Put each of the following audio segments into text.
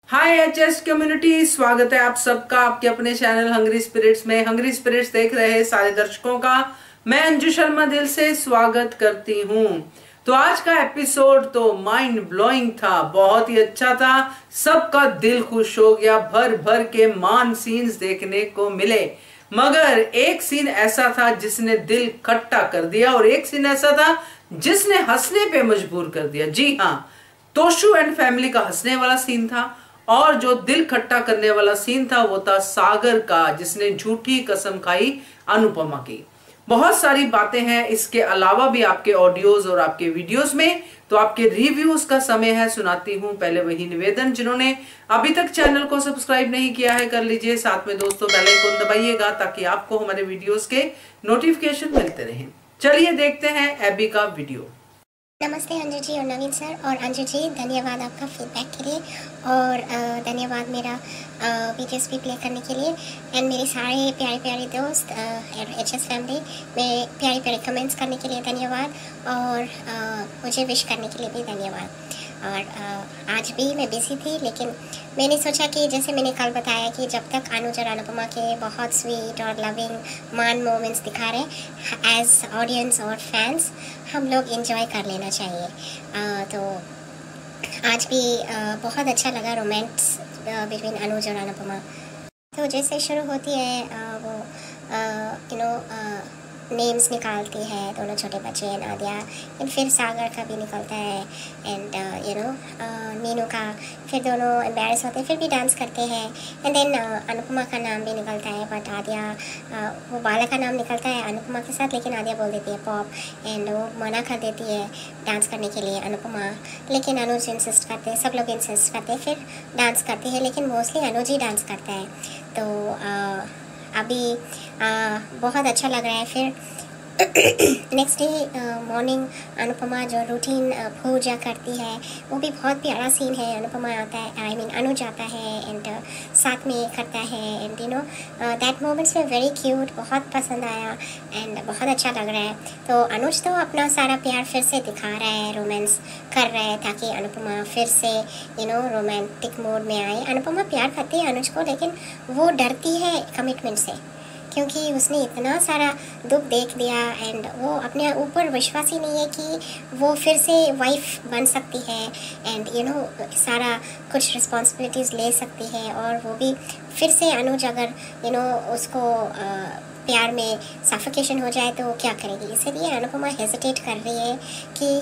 हाय HS community, स्वागत है आप सबका आपके अपने चैनल हंग्री स्पिरिट्स में। हंग्री स्पिरिट्स देख रहे सारे दर्शकों का मैं अंजू शर्मा दिल से स्वागत करती हूँ। तो आज का एपिसोड तो माइंड ब्लोइंग था, बहुत ही अच्छा था, सबका दिल खुश हो गया, भर भर के मान सीन्स देखने को मिले। मगर एक सीन ऐसा था जिसने दिल खट्टा कर दिया और एक सीन ऐसा था जिसने हंसने पे मजबूर कर दिया। जी हाँ, तोशु एंड फैमिली का हंसने वाला सीन था और जो दिल खट्टा करने वाला सीन था वो था सागर का, जिसने झूठी कसम खाई अनुपमा की। बहुत सारी बातें हैं इसके अलावा भी आपके ऑडियोज और आपके वीडियोस में, तो आपके रिव्यूज का समय है, सुनाती हूं। पहले वही निवेदन, जिन्होंने अभी तक चैनल को सब्सक्राइब नहीं किया है कर लीजिए, साथ में दोस्तों बेल आइकन दबाइएगा ताकि आपको हमारे वीडियोस के नोटिफिकेशन मिलते रहें। चलिए देखते हैं एबी का वीडियो। नमस्ते अंजू जी और नवीन सर। और अंजू जी, धन्यवाद आपका फीडबैक के लिए और धन्यवाद मेरा वीडियोस भी प्ले करने के लिए। एंड मेरे सारे प्यारे प्यारे दोस्त एचएस फैमिली में प्यारे प्यारे कमेंट्स करने के लिए धन्यवाद और मुझे विश करने के लिए भी धन्यवाद। और आज भी मैं बिज़ी थी, लेकिन मैंने सोचा कि जैसे मैंने कल बताया कि जब तक अनुज और अनुपमा के बहुत स्वीट और लविंग मान मोमेंट्स दिखा रहे एज ऑडियंस और फैंस, हम लोग एंजॉय कर लेना चाहिए। तो आज भी बहुत अच्छा लगा रोमांस बिटवीन अनुज और अनुपमा। तो जैसे शुरू होती है वो नेम्स निकालती है दोनों छोटे बच्चे नादिया, एंड फिर सागर का भी निकलता है एंड नीनू का, फिर दोनों एम्बैरेस होते हैं, फिर भी डांस करते हैं। एंड देन अनुपमा का नाम भी निकलता है, बट आदिया वो बाला का नाम निकलता है अनुपमा के साथ, लेकिन आदिया बोल देती है पॉप एंड वो मना कर देती है डांस करने के लिए अनुपमा, लेकिन अनुज इंसिस्ट करते हैं, सब लोग इंसिस्ट करते हैं, फिर डांस करते हैं, लेकिन मोस्टली अनुज ही डांस करता है। तो अभी बहुत अच्छा लग रहा है। फिर नेक्स्ट डे मॉर्निंग अनुपमा जो रूटीन पूजा करती है, वो भी बहुत प्यारा सीन है। अनुपमा आता है, अनुज आता है एंड साथ में करता है एंड दैट मोमेंट्स में वेरी क्यूट, बहुत पसंद आया एंड बहुत अच्छा लग रहा है। तो अनुज तो अपना सारा प्यार फिर से दिखा रहा है, रोमांस कर रहा है ताकि अनुपमा फिर से रोमांटिक मोड में आए। अनुपमा प्यार करती है अनुज को, लेकिन वो डरती है कमिटमेंट से, क्योंकि उसने इतना सारा दुख देख लिया एंड वो अपने ऊपर विश्वास ही नहीं है कि वो फिर से वाइफ बन सकती है एंड सारा कुछ रिस्पॉन्सिबिलिटीज़ ले सकती है। और वो भी फिर से अनुज अगर उसको प्यार में सफोकेशन हो जाए तो क्या करेगी, इसीलिए अनुपमा हेजिटेट कर रही है कि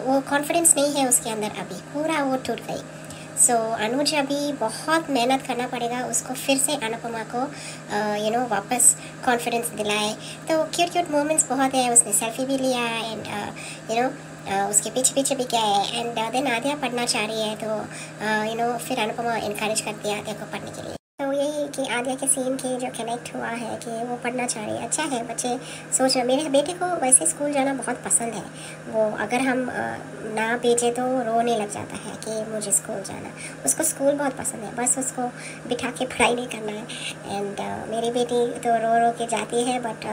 वो कॉन्फिडेंस नहीं है उसके अंदर, अभी पूरा वो टूट गई। सो अनुज अभी बहुत मेहनत करना पड़ेगा उसको फिर से अनुपमा को वापस कॉन्फिडेंस दिलाए। तो क्यूट क्यूट मोमेंट्स बहुत है, उसने सेल्फी भी लिया एंड उसके पीछे पीछे भी क्या है एंड देन आद्या पढ़ना चाह रही है, तो फिर अनुपमा इनकरेज करती है आद्या को पढ़ने के लिए। तो यही कि आद्या के सीन की जो कनेक्ट हुआ है कि वो पढ़ना चाह रही है, अच्छा है। बच्चे सोच रहे, मेरे बेटे को वैसे स्कूल जाना बहुत पसंद है, वो अगर हम ना भेजे तो रोने लग जाता है कि मुझे स्कूल जाना, उसको स्कूल बहुत पसंद है, बस उसको बिठा के पढ़ाई नहीं करना है। एंड मेरी बेटी तो रो रो के जाती है, बट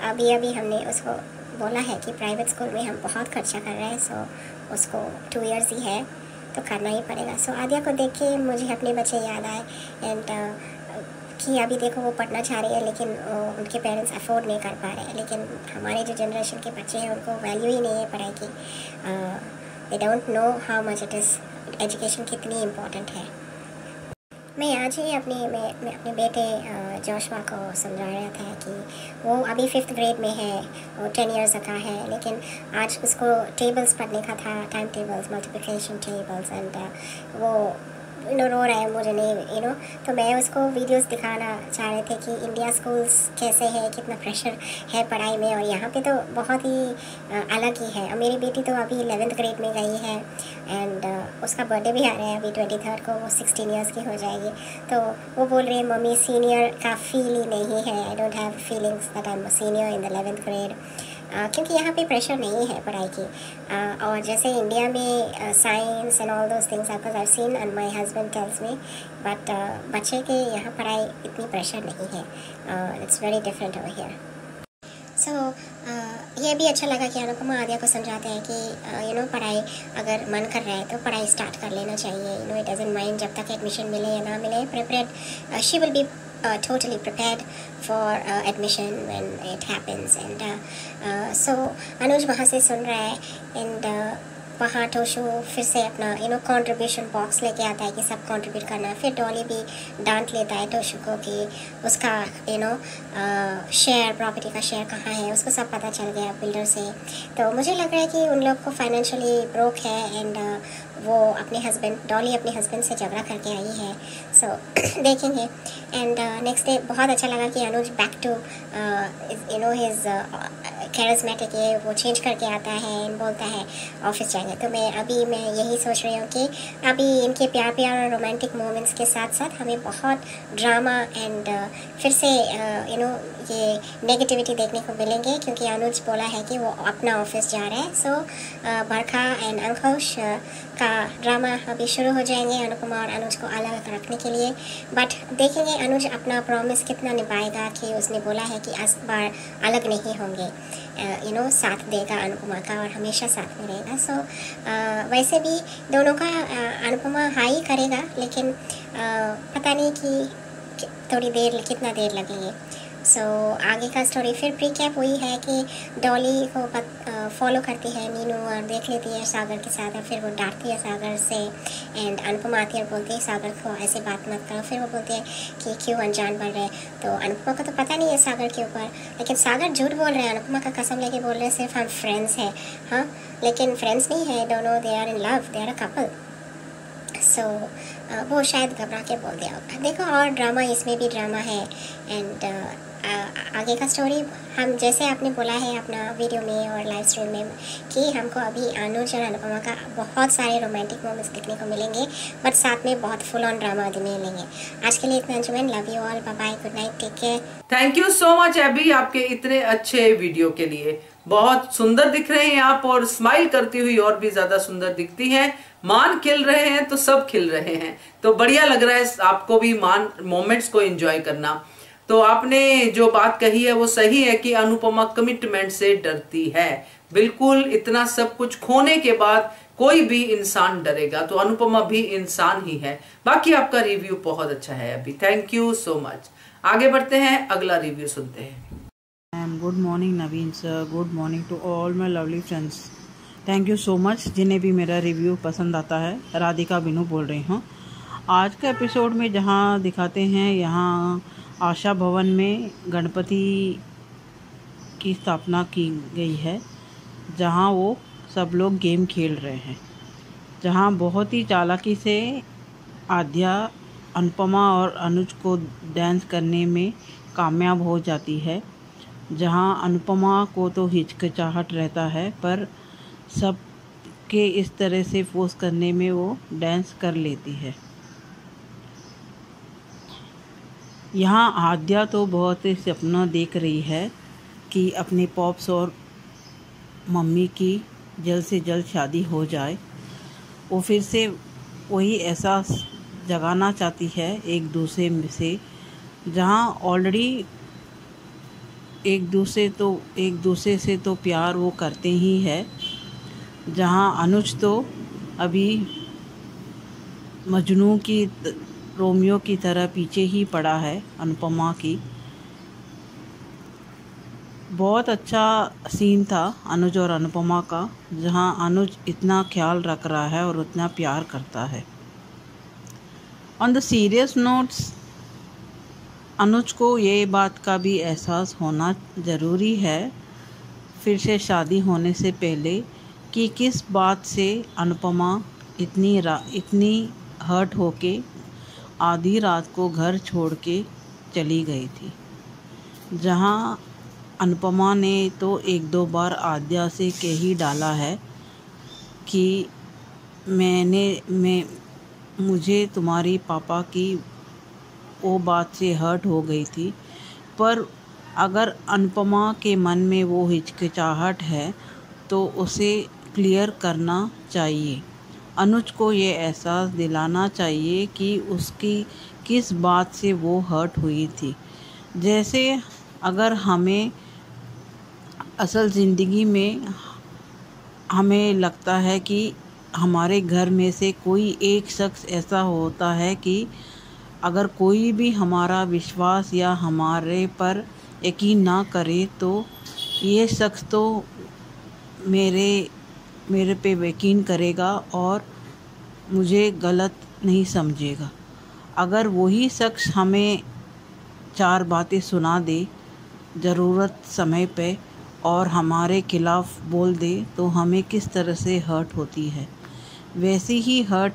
अभी अभी हमने उसको बोला है कि प्राइवेट स्कूल में हम बहुत खर्चा कर रहे हैं, सो उसको 2 इयर्स ही है तो करना ही पड़ेगा। सो आद्या को देख के मुझे अपने बच्चे याद आए एंड कि अभी देखो वो पढ़ना चाह रही है, लेकिन उनके पेरेंट्स अफोर्ड नहीं कर पा रहे हैं। लेकिन हमारे जो जनरेशन के बच्चे हैं उनको वैल्यू ही नहीं है पढ़ाई की, they don't know how much it is, education कितनी इम्पोर्टेंट है। मैं आज ही मैं अपने बेटे जोशुआ को समझा रहा था कि वो अभी 5th ग्रेड में है, वो 10 इयर्स का है, लेकिन आज उसको टेबल्स पढ़ने का था, time tables, multiplication tables, and वो रो रहा है मुझे नहीं तो मैं उसको वीडियोस दिखाना चाह रहे थे कि इंडिया स्कूल्स कैसे है, कितना प्रेशर है पढ़ाई में, और यहाँ पे तो बहुत ही अलग ही है। मेरी बेटी तो अभी 11th ग्रेड में गई है एंड उसका बर्थडे भी आ रहा है अभी 23rd को, वो 16 इयर्स की हो जाएगी। तो वो बोल रही है मम्मी सीनियर का फील ही नहीं है, I don't have feelings that I am senior in the 11th grade, क्योंकि यहाँ पे प्रेशर नहीं है पढ़ाई की। और जैसे इंडिया में science and all those things because I seen and my husband tells me, but बच्चे के यहाँ पढ़ाई इतनी प्रेशर नहीं है, it's very different over here. So so ये भी अच्छा लगा कि अनुपमा आद्या को समझाते हैं कि पढ़ाई अगर मन कर रहा है तो पढ़ाई स्टार्ट कर लेना चाहिए। इट डजंट माइंड जब तक एडमिशन मिले या ना मिले, prepared she will be totally prepared for admission when it happens। and so अनुज वहाँ से सुन रहा है, and वहाँ टोशू फिर से अपना कंट्रीब्यूशन बॉक्स लेके आता है कि सब कंट्रीब्यूट करना। फिर डॉली भी डांट लेता है टोशू को कि उसका शेयर, प्रॉपर्टी का शेयर कहाँ है, उसको सब पता चल गया बिल्डर से। तो मुझे लग रहा है कि उन लोग को फाइनेंशियली ब्रोक है, एंड वो अपने हस्बैंड, डॉली अपने हस्बैंड से झगड़ा करके आई है। सो देखेंगे। एंड नेक्स्ट डे बहुत अच्छा लगा कि अनुज बैक टू हिज कैरिस्मेटिक है, वो चेंज करके आता है एंड बोलता है ऑफिस जाएंगे। तो मैं यही सोच रही हूँ कि अभी इनके प्यार और रोमांटिक मोमेंट्स के साथ साथ हमें बहुत ड्रामा एंड फिर से ये नेगेटिविटी देखने को मिलेंगे, क्योंकि अनुज बोला है कि वो अपना ऑफिस जा रहा है। सो बरखा एंड अंकुश का ड्रामा अभी शुरू हो जाएंगे अनुपमा और अनुज को अलग रखने के लिए। बट देखेंगे अनुज अपना प्रॉमिस कितना निभाएगा कि उसने बोला है कि इस बार अलग नहीं होंगे, साथ देगा अनुपमा का और हमेशा साथ में रहेगा। सो वैसे भी दोनों का अनुपमा हाई करेगा, लेकिन पता नहीं कि थोड़ी देर कितना देर लगेंगे। सो आगे का स्टोरी फिर प्रीकैप हुई है कि डॉली को फॉलो करती है मीनू और देख लेती है सागर के साथ, और फिर वो डांटती है सागर से। एंड अनुपमा आती है और बोलती है सागर को ऐसे बात मत करो। फिर वो बोलती है कि क्यों अनजान बन रहे। तो अनुपमा को तो पता नहीं है सागर के ऊपर, लेकिन सागर झूठ बोल रहे हैं, अनुपमा का कसम लेके बोल रहे हैं सिर्फ हम फ्रेंड्स हैं। हाँ, लेकिन फ्रेंड्स नहीं है दोनों, they are in love, they are a couple. So वो शायद घबरा के बोल दिया होगा। देखो, और ड्रामा, इसमें भी ड्रामा है। एंड आगे का स्टोरी हम जैसे आपने बोला है अपना वीडियो में और लाइव स्ट्रीम में कि हमको अभी अनुज और अनुपमा का बहुत सारे रोमांटिक मोमेंट्स देखने को मिलेंगे, बट साथ में बहुत फुल ऑन ड्रामा भी मिलेंगे। आज के लिए इतना अंजुमन, love you all, bye bye, good night, take care. Thank you so much AB आपके इतने अच्छे वीडियो के लिए। बहुत सुंदर दिख रहे हैं आप, और स्माइल करती हुई और भी ज्यादा सुंदर दिखती हैं। मान खिल रहे हैं तो सब खिल रहे हैं, तो बढ़िया लग रहा है आपको भी मान मोमेंट्स को एंजॉय करना। तो आपने जो बात कही है वो सही है कि अनुपमा कमिटमेंट से डरती है। बिल्कुल, इतना सब कुछ खोने के बाद कोई भी इंसान डरेगा, तो अनुपमा भी इंसान ही है। बाकी आपका रिव्यू बहुत अच्छा है अभी, थैंक यू सो मच। आगे बढ़ते हैं, अगला रिव्यू सुनते हैं। Good morning Naveen sir, good morning to all my lovely friends. Thank you so much जिन्हें भी मेरा रिव्यू पसंद आता है। राधिका बिनू बोल रही हूँ। आज का एपिसोड में जहाँ दिखाते हैं, यहाँ आशा भवन में गणपति की स्थापना की गई है, जहाँ वो सब लोग गेम खेल रहे हैं, जहाँ बहुत ही चालाकी से आद्या अनुपमा और अनुज को डांस करने में कामयाब हो जाती है। जहाँ अनुपमा को तो हिचकिचाहट रहता है, पर सब के इस तरह से फोर्स करने में वो डांस कर लेती है। यहाँ आद्या तो बहुत ही सपना देख रही है कि अपने पॉप्स और मम्मी की जल्द से जल्द शादी हो जाए। वो फिर से वही एहसास जगाना चाहती है एक दूसरे से, जहाँ ऑलरेडी एक दूसरे से तो प्यार वो करते ही है। जहाँ अनुज तो अभी मजनू की, रोमियो की तरह पीछे ही पड़ा है अनुपमा की। बहुत अच्छा सीन था अनुज और अनुपमा का, जहाँ अनुज इतना ख्याल रख रहा है और उतना प्यार करता है। ऑन द सीरियस नोट्स, अनुज को ये बात का भी एहसास होना ज़रूरी है फिर से शादी होने से पहले, कि किस बात से अनुपमा इतनी हर्ट होके आधी रात को घर छोड़ के चली गई थी। जहाँ अनुपमा ने तो एक दो बार आद्या से कह ही डाला है कि मुझे तुम्हारी पापा की वो बात से हर्ट हो गई थी। पर अगर अनुपमा के मन में वो हिचकिचाहट है तो उसे क्लियर करना चाहिए। अनुज को ये एहसास दिलाना चाहिए कि उसकी किस बात से वो हर्ट हुई थी। जैसे अगर हमें असल ज़िंदगी में हमें लगता है कि हमारे घर में से कोई एक शख्स ऐसा होता है कि अगर कोई भी हमारा विश्वास या हमारे पर यकीन ना करे तो ये शख्स तो मेरे पे यकीन करेगा और मुझे गलत नहीं समझेगा। अगर वही शख्स हमें 4 बातें सुना दे ज़रूरत समय पे और हमारे खिलाफ़ बोल दे तो हमें किस तरह से हर्ट होती है। वैसी ही हर्ट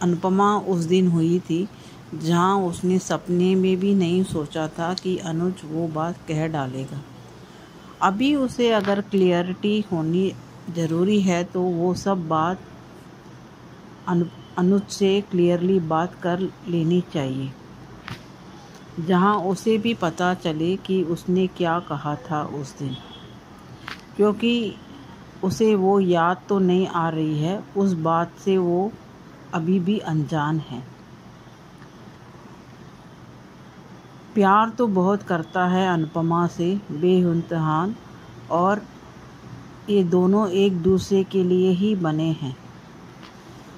अनुपमा उस दिन हुई थी, जहां उसने सपने में भी नहीं सोचा था कि अनुज वो बात कह डालेगा। अभी उसे अगर क्लियरिटी होनी ज़रूरी है तो वो सब बात अनुज से क्लियरली बात कर लेनी चाहिए, जहां उसे भी पता चले कि उसने क्या कहा था उस दिन, क्योंकि उसे वो याद तो नहीं आ रही है। उस बात से वो अभी भी अनजान है। प्यार तो बहुत करता है अनुपमा से बेइंतहा, और ये दोनों एक दूसरे के लिए ही बने हैं।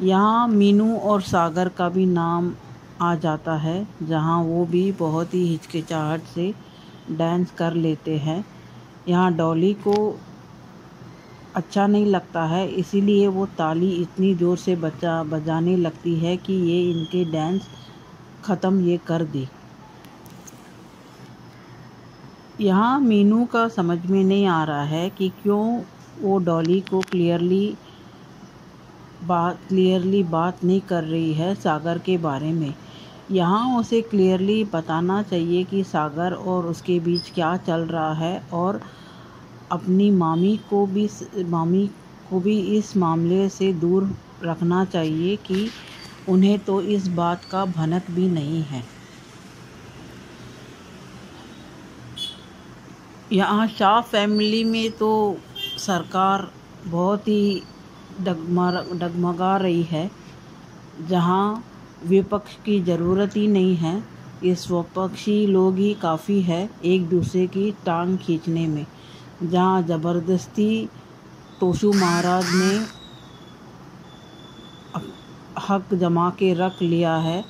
यहाँ मीनू और सागर का भी नाम आ जाता है, जहाँ वो भी बहुत ही हिचकिचाहट से डांस कर लेते हैं। यहाँ डॉली को अच्छा नहीं लगता है, इसीलिए वो ताली इतनी ज़ोर से बजाने लगती है कि ये इनके डांस ख़त्म ये कर दे। यहाँ मीनू का समझ में नहीं आ रहा है कि क्यों वो डॉली को क्लियरली बात नहीं कर रही है सागर के बारे में। यहाँ उसे क्लियरली बताना चाहिए कि सागर और उसके बीच क्या चल रहा है, और अपनी मामी को भी इस मामले से दूर रखना चाहिए कि उन्हें तो इस बात का भनक भी नहीं है। यहाँ शाह फैमिली में तो सरकार बहुत ही डगमगा रही है, जहाँ विपक्ष की ज़रूरत ही नहीं है। ये स्वपक्षी लोग ही काफ़ी है एक दूसरे की टांग खींचने में, जहाँ ज़बरदस्ती तोशु महाराज ने हक जमा के रख लिया है,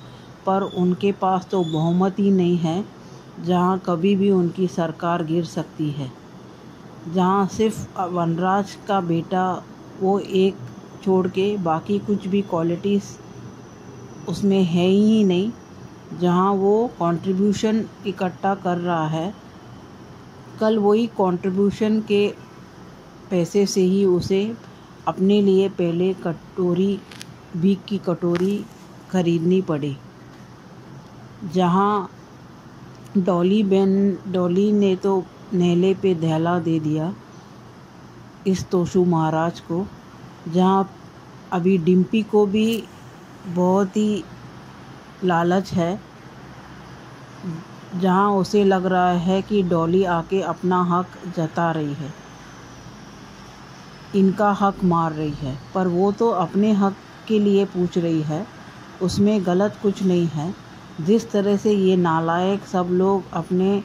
पर उनके पास तो बहुमत ही नहीं है, जहाँ कभी भी उनकी सरकार गिर सकती है। जहाँ सिर्फ वनराज का बेटा वो एक छोड़ के बाकी कुछ भी क्वालिटीज़ उसमें है ही नहीं, जहाँ वो कंट्रीब्यूशन इकट्ठा कर रहा है। कल वही कंट्रीब्यूशन के पैसे से ही उसे अपने लिए पहले बीक की कटोरी खरीदनी पड़ी, जहाँ डॉली ने तो नेले पे दहला दे दिया इस तोशु महाराज को। जहाँ अभी डिम्पी को भी बहुत ही लालच है, जहाँ उसे लग रहा है कि डॉली आके अपना हक जता रही है, इनका हक मार रही है, पर वो तो अपने हक के लिए पूछ रही है, उसमें गलत कुछ नहीं है। जिस तरह से ये नालायक सब लोग अपने,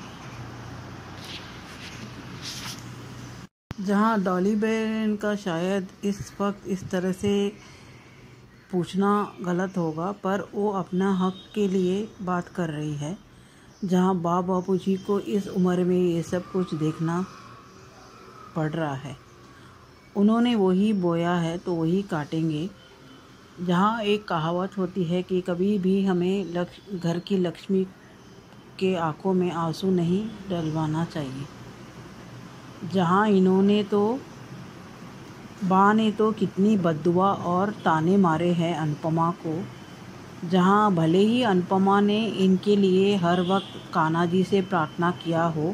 जहाँ डॉली बहन का शायद इस वक्त इस तरह से पूछना गलत होगा, पर वो अपना हक के लिए बात कर रही है। जहाँ बापू जी को इस उम्र में ये सब कुछ देखना पड़ रहा है। उन्होंने वही बोया है तो वही काटेंगे। जहाँ एक कहावत होती है कि कभी भी हमें घर की लक्ष्मी के आंखों में आंसू नहीं डलवाना चाहिए। जहाँ इन्होंने तो बा ने तो कितनी बद्दुआ और ताने मारे हैं अनुपमा को, जहाँ भले ही अनुपमा ने इनके लिए हर वक्त कान्हा जी से प्रार्थना किया हो,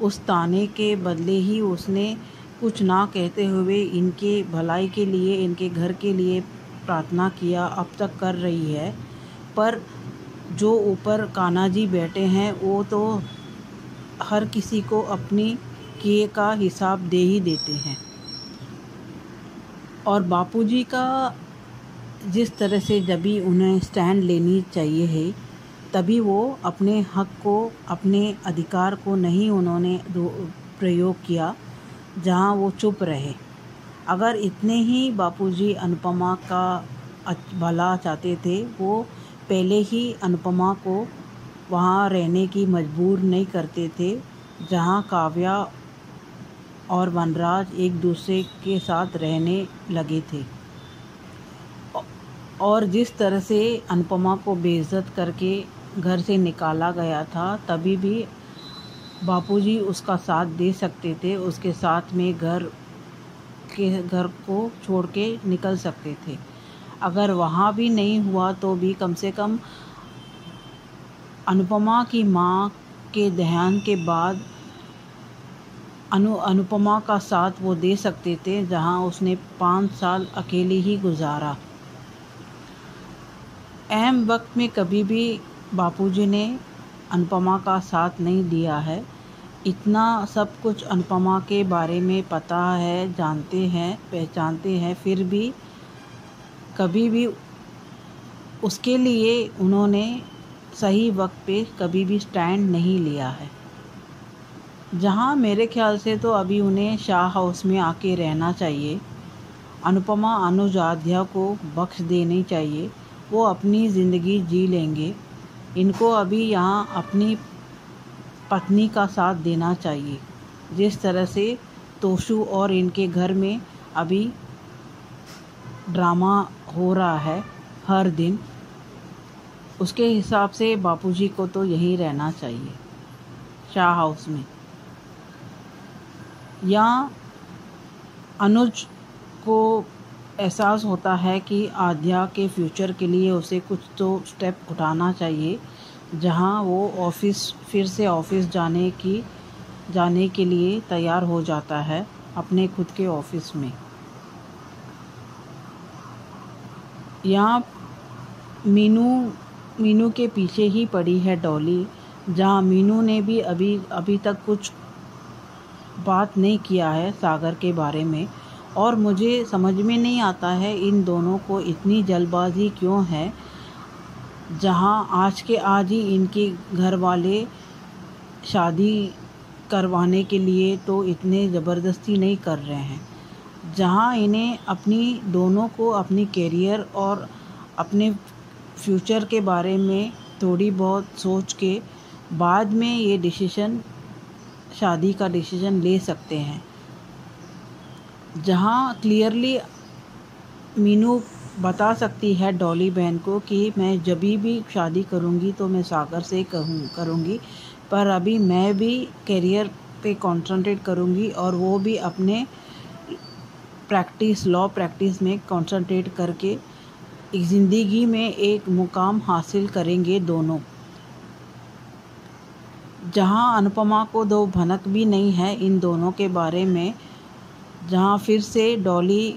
उस ताने के बदले ही उसने कुछ ना कहते हुए इनके भलाई के लिए, इनके घर के लिए प्रार्थना किया, अब तक कर रही है। पर जो ऊपर कान्हा जी बैठे हैं वो तो हर किसी को अपनी किए का हिसाब दे ही देते हैं। और बापूजी का जिस तरह से जब भी उन्हें स्टैंड लेनी चाहिए है, तभी वो अपने हक को, अपने अधिकार को नहीं उन्होंने प्रयोग किया जहां वो चुप रहे। अगर इतने ही बापूजी अनुपमा का भला चाहते थे, वो पहले ही अनुपमा को वहाँ रहने की मजबूर नहीं करते थे जहाँ काव्या और वनराज एक दूसरे के साथ रहने लगे थे। और जिस तरह से अनुपमा को बेइज्जत करके घर से निकाला गया था, तभी भी बापूजी उसका साथ दे सकते थे, उसके साथ में घर को छोड़ के निकल सकते थे। अगर वहाँ भी नहीं हुआ तो भी कम से कम अनुपमा की माँ के देहांत के बाद अनुपमा का साथ वो दे सकते थे, जहाँ उसने 5 साल अकेली ही गुजारा। अहम वक्त में कभी भी बापूजी ने अनुपमा का साथ नहीं दिया है। इतना सब कुछ अनुपमा के बारे में पता है, जानते हैं, पहचानते हैं, फिर भी कभी भी उसके लिए उन्होंने सही वक्त पे कभी भी स्टैंड नहीं लिया है। जहाँ मेरे ख्याल से तो अभी उन्हें शाह हाउस में आके रहना चाहिए। अनुपमा अनुज आध्या को बख्श देनी चाहिए, वो अपनी ज़िंदगी जी लेंगे। इनको अभी यहाँ अपनी पत्नी का साथ देना चाहिए। जिस तरह से तोशु और इनके घर में अभी ड्रामा हो रहा है हर दिन, उसके हिसाब से बापूजी को तो यहीं रहना चाहिए, शाह हाउस में। या अनुज को एहसास होता है कि आद्या के फ्यूचर के लिए उसे कुछ तो स्टेप उठाना चाहिए, जहां वो फिर से ऑफिस जाने के लिए तैयार हो जाता है अपने खुद के ऑफिस में। यहाँ मीनू के पीछे ही पड़ी है डॉली, जहाँ मीनू ने भी अभी तक कुछ बात नहीं किया है सागर के बारे में। और मुझे समझ में नहीं आता है इन दोनों को इतनी जल्दबाजी क्यों है, जहाँ आज के आज ही इनके घर वाले शादी करवाने के लिए तो इतने ज़बरदस्ती नहीं कर रहे हैं, जहाँ इन्हें दोनों को अपनी कैरियर और अपने फ्यूचर के बारे में थोड़ी बहुत सोच के बाद में ये शादी का डिसीजन ले सकते हैं। जहाँ क्लियरली मीनू बता सकती है डॉली बहन को कि मैं जब भी शादी करूँगी तो मैं सागर से करूँगी, पर अभी मैं भी करियर पे कंसंट्रेट करूँगी और वो भी अपने लॉ प्रैक्टिस में कंसंट्रेट करके एक ज़िंदगी में एक मुकाम हासिल करेंगे दोनों। जहाँ अनुपमा को दो भनक भी नहीं है इन दोनों के बारे में, जहाँ फिर से डॉली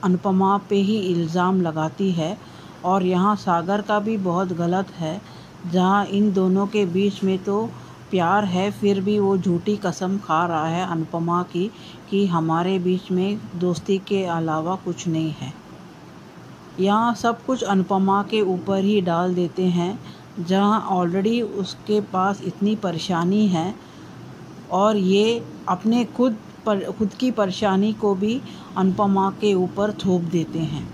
अनुपमा पे ही इल्ज़ाम लगाती है। और यहाँ सागर का भी बहुत गलत है, जहाँ इन दोनों के बीच में तो प्यार है, फिर भी वो झूठी कसम खा रहा है अनुपमा की कि हमारे बीच में दोस्ती के अलावा कुछ नहीं है। यहाँ सब कुछ अनुपमा के ऊपर ही डाल देते हैं, जहाँ ऑलरेडी उसके पास इतनी परेशानी है और ये अपने खुद की परेशानी को भी अनुपमा के ऊपर थोप देते हैं।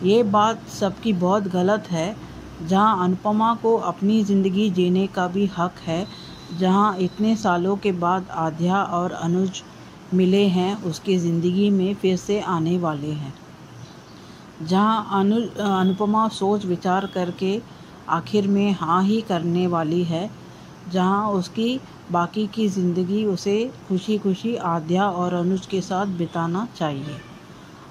ये बात सबकी बहुत गलत है, जहाँ अनुपमा को अपनी ज़िंदगी जीने का भी हक है, जहाँ इतने सालों के बाद आध्या और अनुज मिले हैं, उसकी ज़िंदगी में फिर से आने वाले हैं, जहाँ अनुपमा सोच विचार करके आखिर में हाँ ही करने वाली है, जहाँ उसकी बाकी की ज़िंदगी उसे खुशी खुशी आध्या और अनुज के साथ बिताना चाहिए।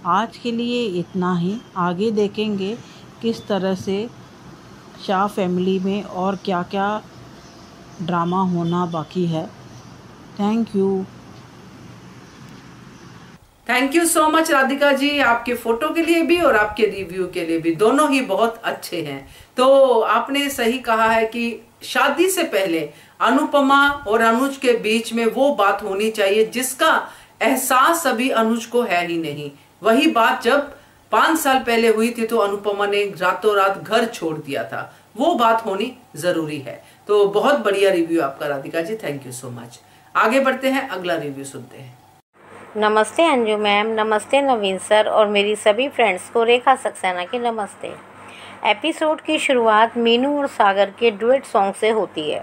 आज के लिए इतना ही। आगे देखेंगे किस तरह से शाह फैमिली में और क्या क्या ड्रामा होना बाकी है। Thank you so much Radhika ji, आपके फोटो के लिए भी और आपके रिव्यू के लिए भी, दोनों ही बहुत अच्छे हैं। तो आपने सही कहा है कि शादी से पहले अनुपमा और अनुज के बीच में वो बात होनी चाहिए जिसका एहसास अभी अनुज को है ही नहीं। वही बात जब 5 साल पहले हुई थी तो अनुपमा ने रातों रात घर छोड़ दिया था, वो बात होनी जरूरी है। तो बहुत बढ़िया रिव्यू आपका Radhika ji, thank you so much. आगे बढ़ते हैं, अगला रिव्यू सुनते हैं। नमस्ते अंजू मैम, नमस्ते नवीन सर और मेरी सभी फ्रेंड्स को रेखा सक्सेना की नमस्ते। एपिसोड की शुरुआत मीनू और सागर के डुएट सॉन्ग से होती है।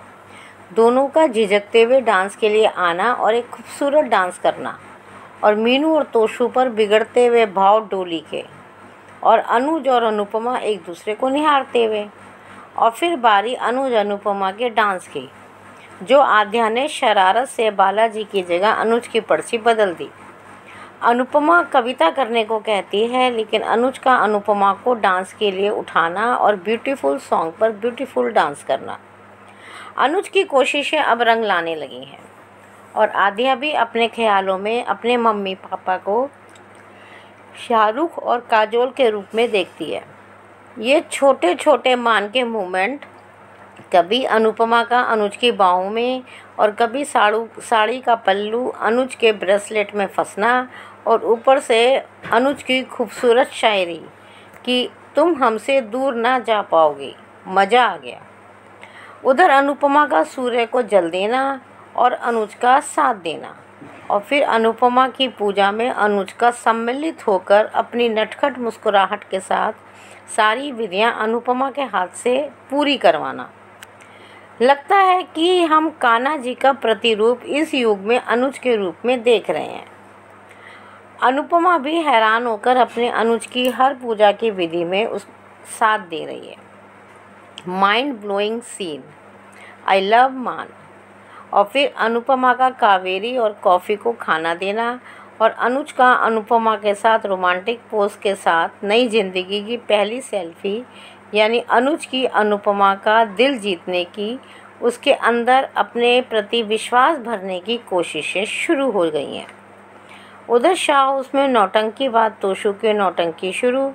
दोनों का झिझकते हुए डांस के लिए आना और एक खूबसूरत डांस करना, और मीनू और तोशु पर बिगड़ते हुए भाव डोली के, और अनुज और अनुपमा एक दूसरे को निहारते हुए। और फिर बारी अनुज अनुपमा के डांस की, जो आध्या ने शरारत से बालाजी की जगह अनुज की पर्ची बदल दी। अनुपमा कविता करने को कहती है, लेकिन अनुज का अनुपमा को डांस के लिए उठाना और ब्यूटीफुल सॉन्ग पर ब्यूटीफुल डांस करना। अनुज की कोशिशें अब रंग लाने लगी हैं, और आध्या भी अपने ख्यालों में अपने मम्मी पापा को शाहरुख और काजोल के रूप में देखती है। ये छोटे छोटे मान के मूवमेंट, कभी अनुपमा का अनुज की बाहों में और कभी साड़ी का पल्लू अनुज के ब्रेसलेट में फंसना, और ऊपर से अनुज की खूबसूरत शायरी कि तुम हमसे दूर ना जा पाओगे, मज़ा आ गया। उधर अनुपमा का सूर्य को जल देना और अनुज का साथ देना, और फिर अनुपमा की पूजा में अनुज का सम्मिलित होकर अपनी नटखट मुस्कुराहट के साथ सारी विधियां अनुपमा के हाथ से पूरी करवाना। लगता है कि हम कान्हा जी का प्रतिरूप इस युग में अनुज के रूप में देख रहे हैं। अनुपमा भी हैरान होकर अपने अनुज की हर पूजा की विधि में उस साथ दे रही है। Mind blowing scene, I love Maan. और फिर अनुपमा का कावेरी और कॉफ़ी को खाना देना, और अनुज का अनुपमा के साथ रोमांटिक पोज के साथ नई ज़िंदगी की पहली सेल्फी, यानी अनुज की अनुपमा का दिल जीतने की, उसके अंदर अपने प्रति विश्वास भरने की कोशिशें शुरू हो गई हैं। उधर शाह हाउस में नौटंकी बाद तोशु के नौटंकी शुरू,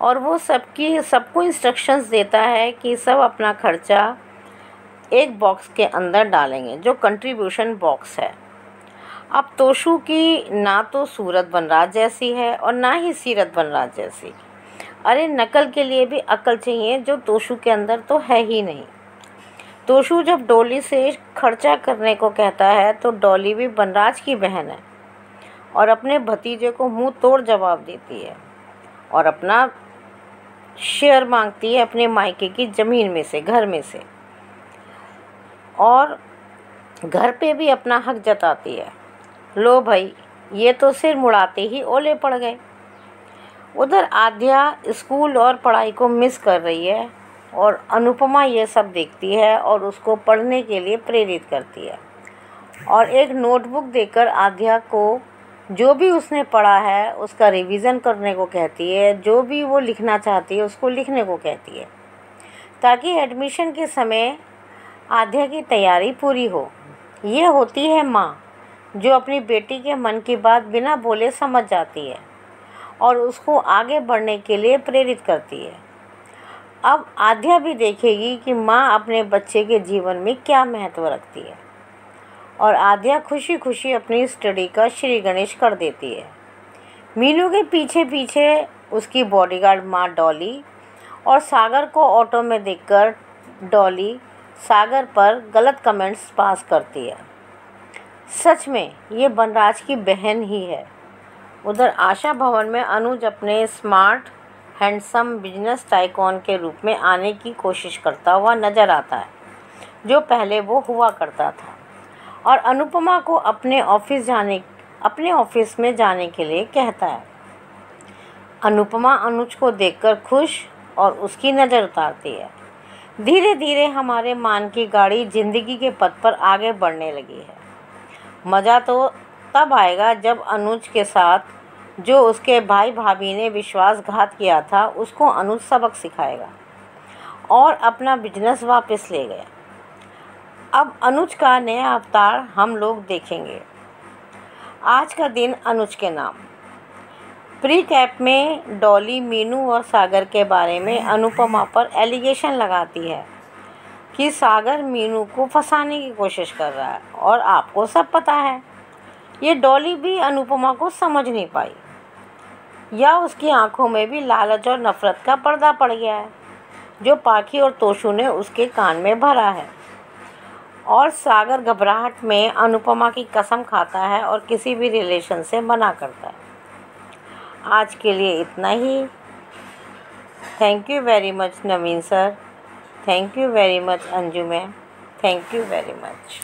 और वो सबको इंस्ट्रक्शंस देता है कि सब अपना खर्चा एक बॉक्स के अंदर डालेंगे, जो कंट्रीब्यूशन बॉक्स है। अब तोशु की ना तो सूरत बनराज जैसी है और ना ही सीरत बनराज जैसी। अरे नकल के लिए भी अकल चाहिए, जो तोशु के अंदर तो है ही नहीं। तोशु जब डॉली से खर्चा करने को कहता है तो डॉली भी बनराज की बहन है, और अपने भतीजे को मुंह तोड़ जवाब देती है, और अपना शेयर मांगती है अपने मायके की ज़मीन में से, घर में से, और घर पे भी अपना हक जताती है। लो भाई, ये तो सिर मुड़ाते ही ओले पड़ गए। उधर आध्या स्कूल और पढ़ाई को मिस कर रही है, और अनुपमा ये सब देखती है और उसको पढ़ने के लिए प्रेरित करती है, और एक नोटबुक देकर आध्या को जो भी उसने पढ़ा है उसका रिवीज़न करने को कहती है। जो भी वो लिखना चाहती है उसको लिखने को कहती है, ताकि एडमिशन के समय आध्या की तैयारी पूरी हो। ये होती है माँ, जो अपनी बेटी के मन की बात बिना बोले समझ जाती है और उसको आगे बढ़ने के लिए प्रेरित करती है। अब आध्या भी देखेगी कि माँ अपने बच्चे के जीवन में क्या महत्व रखती है, और आध्या खुशी खुशी अपनी स्टडी का श्री गणेश कर देती है। मीनू के पीछे पीछे उसकी बॉडीगार्ड माँ डॉली, और सागर को ऑटो में देखकर डॉली सागर पर गलत कमेंट्स पास करती है। सच में ये बनराज की बहन ही है। उधर आशा भवन में अनुज अपने स्मार्ट हैंडसम बिजनेस टाइकॉन के रूप में आने की कोशिश करता हुआ नज़र आता है, जो पहले वो हुआ करता था, और अनुपमा को अपने ऑफिस में जाने के लिए कहता है। अनुपमा अनुज को देखकर खुश और उसकी नज़र उतारती है। धीरे धीरे हमारे मान की गाड़ी ज़िंदगी के पथ पर आगे बढ़ने लगी है। मज़ा तो तब आएगा जब अनुज के साथ जो उसके भाई भाभी ने विश्वासघात किया था उसको अनुज सबक सिखाएगा और अपना बिजनेस वापस ले गया। अब अनुज का नया अवतार हम लोग देखेंगे। आज का दिन अनुज के नाम। प्री कैप में डॉली मीनू और सागर के बारे में अनुपमा पर एलिगेशन लगाती है कि सागर मीनू को फंसाने की कोशिश कर रहा है, और आपको सब पता है। ये डॉली भी अनुपमा को समझ नहीं पाई, या उसकी आंखों में भी लालच और नफ़रत का पर्दा पड़ गया है, जो पाखी और तोशु ने उसके कान में भरा है। और सागर घबराहट में अनुपमा की कसम खाता है और किसी भी रिलेशन से मना करता है। आज के लिए इतना ही। Thank you very much Naveen sir, thank you very much Anju ma'am, thank you very much.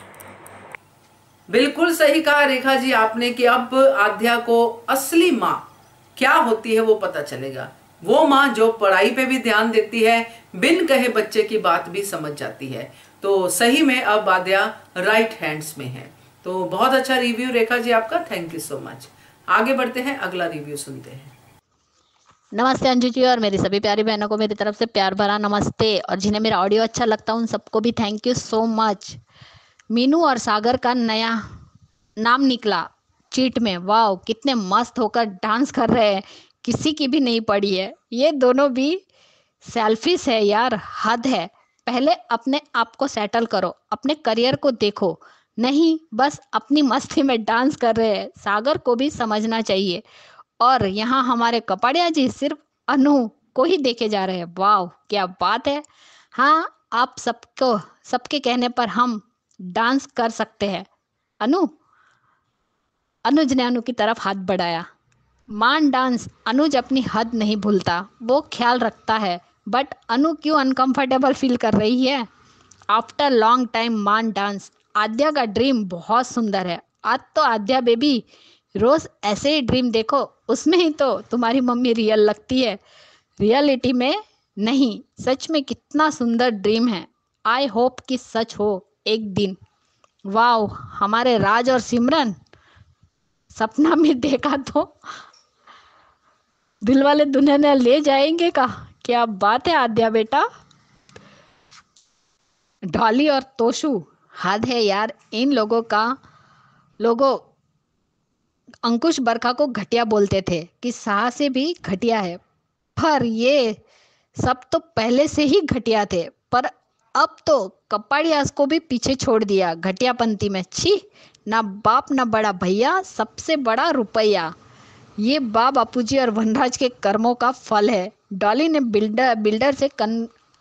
बिल्कुल सही कहा रेखा जी आपने कि अब आद्या को असली माँ क्या होती है वो पता चलेगा। वो माँ जो पढ़ाई पे भी ध्यान देती है, बिन कहे बच्चे की बात भी समझ जाती है। तो सही में अब आद्या राइट हैंड्स में है। तो बहुत अच्छा रिव्यू रेखा जी आपका, थैंक यू सो मच। आगे बढ़ते हैं, अगला रिव्यू सुनते हैं। नमस्ते अंजू जी और मेरी सभी प्यारी बहनों को मेरी तरफ से प्यार भरा नमस्ते, और जिन्हें मेरा ऑडियो अच्छा लगता है उन सबको भी thank you so much. Meenu और सागर का नया नाम निकला चीट में, वाह कितने मस्त होकर डांस कर रहे हैं, किसी की भी नहीं पड़ी है। ये दोनों भी सेल्फिश है यार, हद है। पहले अपने आप को सेटल करो, अपने करियर को देखो, नहीं बस अपनी मस्ती में डांस कर रहे हैं। सागर को भी समझना चाहिए। और यहाँ हमारे कपाड़िया जी सिर्फ अनु को ही देखे जा रहे हैं, वाह क्या बात है। हाँ, आप सबके कहने पर हम डांस कर सकते हैं। अनुज ने अनु की तरफ हाथ बढ़ाया। मान डांस, अनुज अपनी हद नहीं भूलता, वो ख्याल रखता है। बट अनु क्यों अनकंफर्टेबल फील कर रही है? आफ्टर लॉन्ग टाइम मान डांस। आद्या का ड्रीम बहुत सुंदर है। आज तो आद्या बेबी रोज ऐसे ही ड्रीम देखो, उसमें ही तो तुम्हारी मम्मी रियल लगती है, रियलिटी में नहीं। सच में कितना सुंदर ड्रीम है। आई होप कि सच हो एक दिन। वाओ, हमारे राज और सिमरन सपना में देखा तो दिलवाले दुल्हनिया ले जाएंगे का। क्या बात है आद्या बेटा। डॉली और तोशु, हद है यार इन लोगों अंकुश बरखा को घटिया बोलते थे कि साह से भी घटिया है, पर ये सब तो पहले से ही घटिया थे। पर अब तो कपाड़ियास को भी पीछे छोड़ दिया घटियापंती में। छी, ना बाप ना बड़ा भैया, सबसे बड़ा रुपया। ये बाप बापूजी और वनराज के कर्मों का फल है। डॉली ने बिल्डर से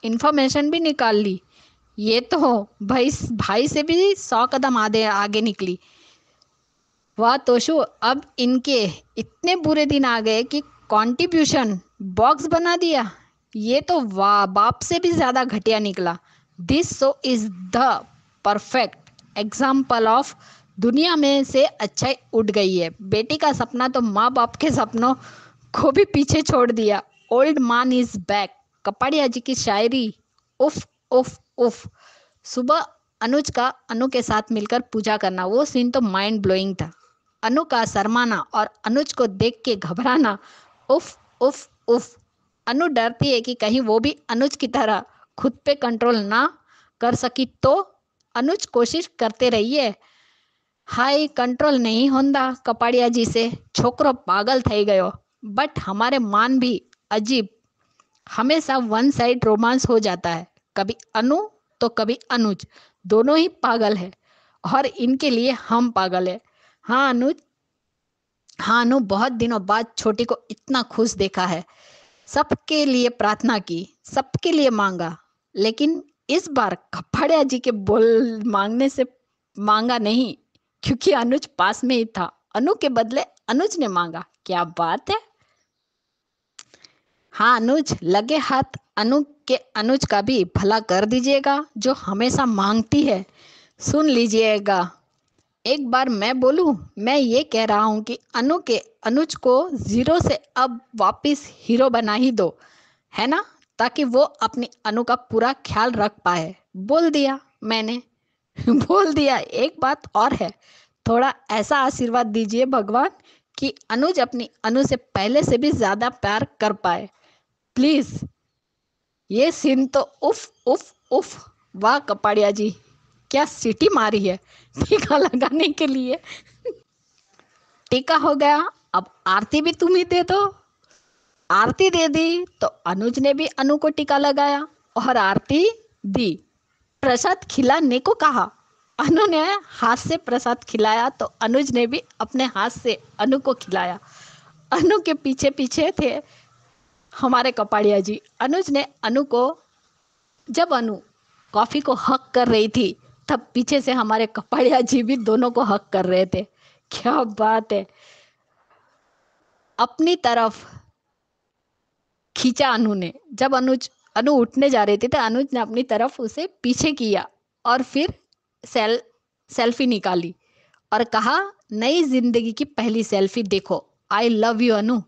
इंफॉर्मेशन भी निकाल ली। ये तो भाई से भी 100 कदम आगे निकली। वाह तोशु, अब इनके इतने बुरे दिन आ गए कि कंट्रीब्यूशन बॉक्स बना दिया। ये तो वाह बाप से भी ज़्यादा घटिया निकला। This show is the perfect example of दुनिया में से अच्छाई उड़ गई है। बेटी का सपना तो माँ बाप के सपनों को भी पीछे छोड़ दिया। ओल्ड मान इज बैक। कपाड़िया जी की शायरी, उफ उफ उफ। सुबह अनुज का अनु के साथ मिलकर पूजा करना, वो सीन तो माइंड ब्लोइंग था। अनु का शर्माना और अनुज को देख के घबराना, उफ उफ उफ। अनु डरती है कि कहीं वो भी अनुज की तरह खुद पे कंट्रोल ना कर सकी तो। अनुज कोशिश करते रहिए। हाय, कंट्रोल नहीं होंदा कपाड़िया जी से, छोकरो पागल થઈ गयो। बट हमारे मान भी अजीब, हमेशा वन साइड रोमांस हो जाता है। कभी अनु तो कभी अनुज, दोनों ही पागल है और इनके लिए हम पागल है। हाँ अनु, बहुत दिनों बाद छोटी को इतना खुश देखा है। सबके लिए प्रार्थना की, सबके लिए मांगा, लेकिन इस बार कपाड़िया जी के बोल मांगने से मांगा नहीं, क्योंकि अनुज पास में ही था। अनु के बदले अनुज ने मांगा। क्या बात है। हाँ अनुज, लगे हाथ अनुज का भी भला कर दीजिएगा, जो हमेशा मांगती है। सुन लीजिएगा, एक बार मैं बोलूं, मैं ये कह रहा हूँ कि अनुज को 0 से अब वापस हीरो बना ही दो, है ना, ताकि वो अपनी अनु का पूरा ख्याल रख पाए। बोल दिया मैंने बोल दिया। एक बात और है, थोड़ा ऐसा आशीर्वाद दीजिए भगवान कि अनुज अपनी अनु से पहले से भी ज्यादा प्यार कर पाए, प्लीज। ये सीन तो उफ उफ उफ। वाह कपाड़िया जी, क्या सीटी मारी है टीका लगाने के लिए। टीका हो गया, अब आरती भी तुम ही दे दो। आरती दे दी तो अनुज ने भी अनु को टीका लगाया और आरती दी। प्रसाद खिलाने को कहा, अनु ने हाथ से प्रसाद खिलाया तो अनुज ने भी अपने हाथ से अनु को खिलाया। अनु के पीछे पीछे थे हमारे कपाड़िया जी। अनुज ने अनु को, जब अनु कॉफ़ी को हक कर रही थी तब पीछे से हमारे कपाड़िया जी भी दोनों को हक कर रहे थे। क्या बात है। अपनी तरफ खींचा अनु ने। जब अनु उठने जा रही थी तो अनुज ने अपनी तरफ उसे पीछे किया और फिर सेल्फी निकाली और कहा, नई जिंदगी की पहली सेल्फी देखो, I love you Anu.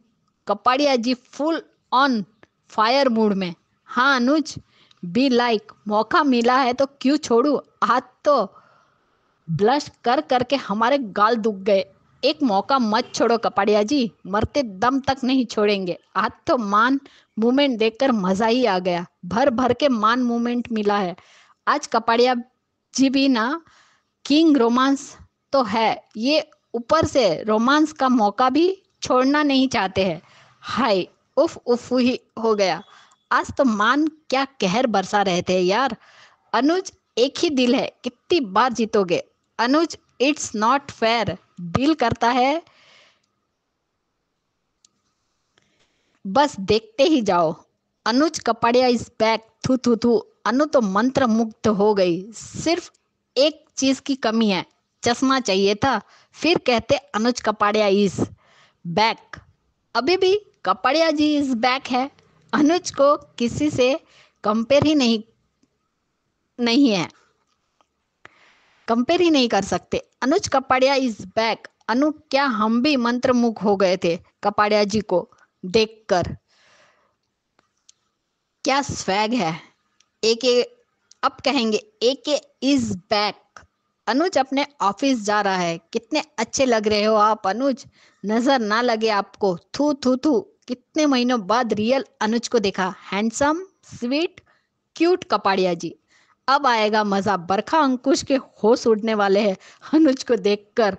Kapadia ji full on fire mood में। हाँ अनुज, बी लाइक, मौका मिला है तो क्यों छोड़ू। हाथ तो ब्लश कर करके हमारे गाल दुख गए। एक मौका मत छोड़ो कपाड़िया जी, मरते दम तक नहीं छोड़ेंगे। आज तो मान मूवमेंट देखकर मजा ही आ गया। भर भर के मान मूवमेंट मिला है आज। कपाड़िया जी भी ना किंग रोमांस तो है, ये ऊपर से रोमांस का मौका भी छोड़ना नहीं चाहते हैं। हाय उफ उफ ही हो गया। आज तो मान क्या कहर बरसा रहे थे यार। अनुज, एक ही दिल है, कितनी बार जीतोगे। अनुज, इट्स नॉट फेयर, दिल करता है बस देखते ही जाओ। अनुज कपाड़िया इज बैक। थू थू थू। अनु तो मंत्र मुग्ध हो गई। सिर्फ एक चीज की कमी है, चश्मा चाहिए था, फिर कहते अनुज कपाड़िया इज बैक। अभी भी कपाड़िया जी इज बैक है। अनुज को किसी से कंपेयर ही नहीं है, कंपेयर ही नहीं कर सकते। अनुज कपाड़िया इज बैक। अनु, क्या हम भी मंत्रमुग्ध हो गए थे कपाड़िया जी को देखकर। क्या स्वैग है। एके अब कहेंगे एके इज बैक। अनुज अपने ऑफिस जा रहा है। कितने अच्छे लग रहे हो आप अनुज, नजर ना लगे आपको। थू थू थू। कितने महीनों बाद रियल अनुज को देखा। हैंडसम, स्वीट, क्यूट कपाड़िया जी। अब आएगा मजा। बरखा अंकुश के होश उड़ने वाले हैं अनुज को देखकर।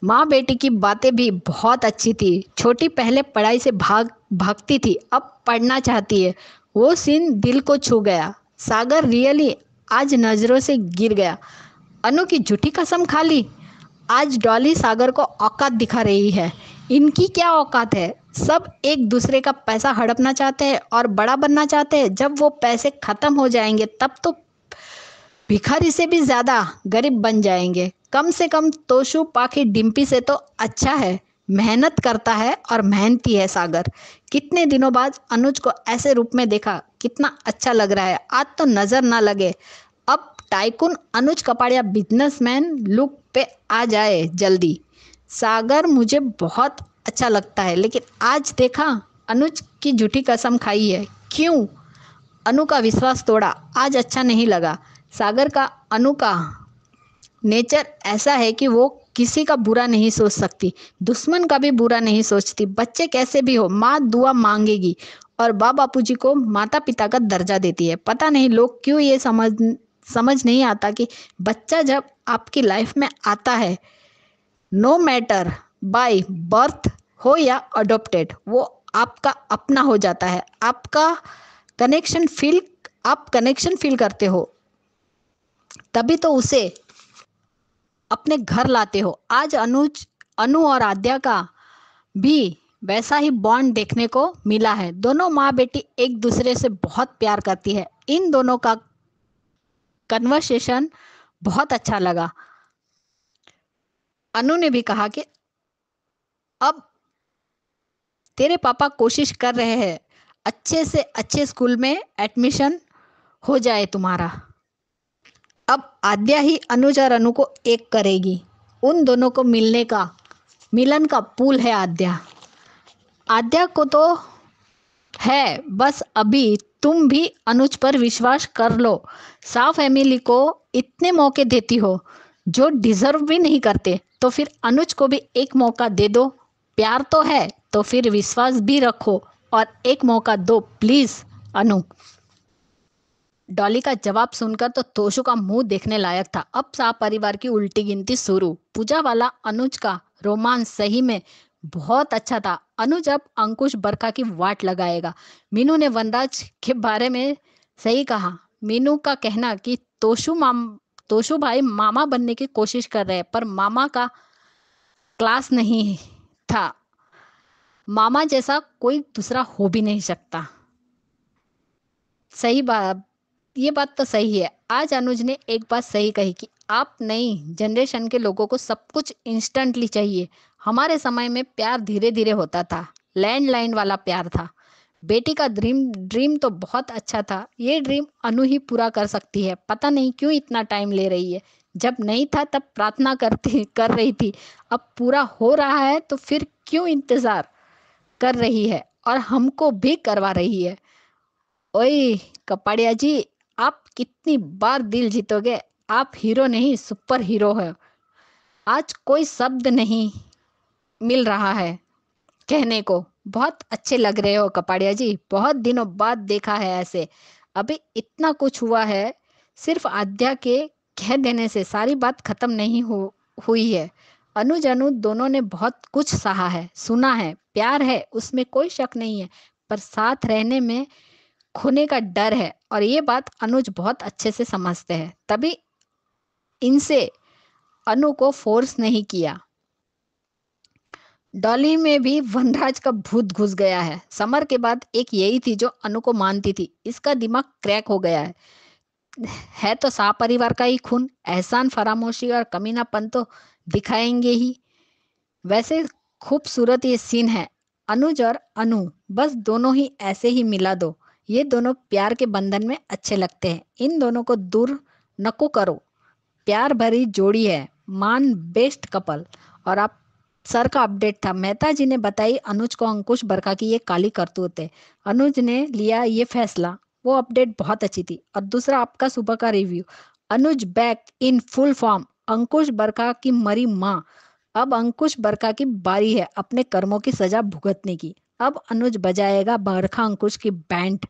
माँ बेटी की बातें भी बहुत अच्छी थी। छोटी पहले पढ़ाई से भागती थी, अब पढ़ना चाहती है। वो सीन दिल को छू गया। सागर रियली आज नजरों से गिर गया। अनु की झूठी कसम खा ली। आज डॉली सागर को औकात दिखा रही है। इनकी क्या औकात है। सब एक दूसरे का पैसा हड़पना चाहते हैं और बड़ा बनना चाहते हैं। जब वो पैसे खत्म हो जाएंगे तब तो भिखारी से भी ज्यादा गरीब बन जाएंगे। कम से कम तोशु पाखी डिम्पी से तो अच्छा है, मेहनत करता है और मेहनती है सागर। कितने दिनों बाद अनुज को ऐसे रूप में देखा, कितना अच्छा लग रहा है। आज तो नजर ना लगे। अब टाइकून अनुज कपाड़िया बिजनेसमैन लुक पे आ जाए जल्दी। सागर मुझे बहुत अच्छा लगता है, लेकिन आज देखा अनुज की झूठी कसम खाई है। क्यों? अनु का विश्वास तोड़ा, आज अच्छा नहीं लगा। सागर का अनु का नेचर ऐसा है कि वो किसी का बुरा नहीं सोच सकती, दुश्मन का भी बुरा नहीं सोचती। बच्चे कैसे भी हो, माँ दुआ मांगेगी और बाप बापूजी को माता पिता का दर्जा देती है। पता नहीं लोग क्यों ये समझ नहीं आता कि बच्चा जब आपकी लाइफ में आता है, नो मैटर बाय बर्थ हो या अडॉप्टेड, वो आपका अपना हो जाता है। आप कनेक्शन फील करते हो, तभी तो उसे अपने घर लाते हो। आज अनु और आद्या का भी वैसा ही बॉन्ड देखने को मिला है। दोनों माँ बेटी एक दूसरे से बहुत प्यार करती है। इन दोनों का कन्वर्सेशन बहुत अच्छा लगा। अनु ने भी कहा कि अब तेरे पापा कोशिश कर रहे हैं अच्छे से अच्छे स्कूल में एडमिशन हो जाए तुम्हारा। अब आद्या ही अनुज और अनु को एक करेगी। उन दोनों को मिलन का पूल है आद्या को तो है। बस अभी तुम भी अनुज पर विश्वास कर लो। साफ फैमिली को इतने मौके देती हो जो डिजर्व भी नहीं करते, तो फिर अनुज को भी एक मौका दे दो। प्यार तो है तो फिर विश्वास भी रखो और एक मौका दो प्लीज अनु। डॉली का जवाब सुनकर तो तोशु का मुंह देखने लायक था। अब साहब परिवार की उल्टी गिनती शुरू। पूजा वाला अनुज का रोमांस सही में बहुत अच्छा था। अनुज अब अंकुश बरखा की वाट लगाएगा। मीनू ने वनराज के बारे में सही कहा। मीनू का कहना कि तोशु भाई मामा बनने की कोशिश कर रहे हैं, पर मामा का क्लास नहीं था। मामा जैसा कोई दूसरा हो भी नहीं सकता। सही बात ये बात तो सही है। आज अनुज ने एक बात सही कही कि आप नई जनरेशन के लोगों को सब कुछ इंस्टेंटली चाहिए। हमारे समय में प्यार धीरे धीरे होता था, लैंडलाइन वाला प्यार था। बेटी का ड्रीम ड्रीम तो बहुत अच्छा था, ये ड्रीम अनु ही पूरा कर सकती है। पता नहीं क्यों इतना टाइम ले रही है। जब नहीं था तब प्रार्थना कर रही थी, अब पूरा हो रहा है तो फिर क्यों इंतजार कर रही है और हमको भी करवा रही है। ओए कपाड़िया जी, आप कितनी बार दिल जीतोगे? आप हीरो नहीं सुपर हीरो है। आज कोई शब्द नहीं मिल रहा है कहने को। बहुत अच्छे लग रहे हो कपाड़िया जी, बहुत दिनों बाद देखा है ऐसे। अभी इतना कुछ हुआ है, सिर्फ आद्या के कह देने से सारी बात खत्म नहीं हुई है। अनुज अनु दोनों ने बहुत कुछ सहा है, सुना है, प्यार है उसमें कोई शक नहीं है, पर साथ रहने में खोने का डर है और ये बात अनुज बहुत अच्छे से समझते हैं। तभी इनसे अनु को फोर्स नहीं किया। डॉली में भी वनराज का भूत घुस गया है। समर के बाद एक यही थी जो अनु को मानती थी। इसका दिमाग क्रैक हो गया है तो शाह परिवार का ही खून। एहसान, फरामोशी और कमीनापन तो दिखाएंगे ही। वैसे खूबसूरत ये सीन है। अनुज और अनु बस दोनों ही ऐसे ही मिला दो। ये दोनों प्यार के बंधन में अच्छे लगते हैं। इन दोनों को दूर नको करो। प्यार भरी जोड़ी है, मान बेस्ट कपल। और आप सर का अपडेट था, मेहता जी ने बताई अनुज को अंकुश बरखा की ये काली करतूत है। अनुज ने लिया ये फैसला, वो अपडेट बहुत अच्छी थी। और दूसरा आपका सुबह का review, Anuj back in full form. Ankush Barkha की मरी माँ। अब अंकुश बरखा की बारी है अपने कर्मों की सजा भुगतने की। अब अनुज बजाएगा बरखा अंकुश की बैंड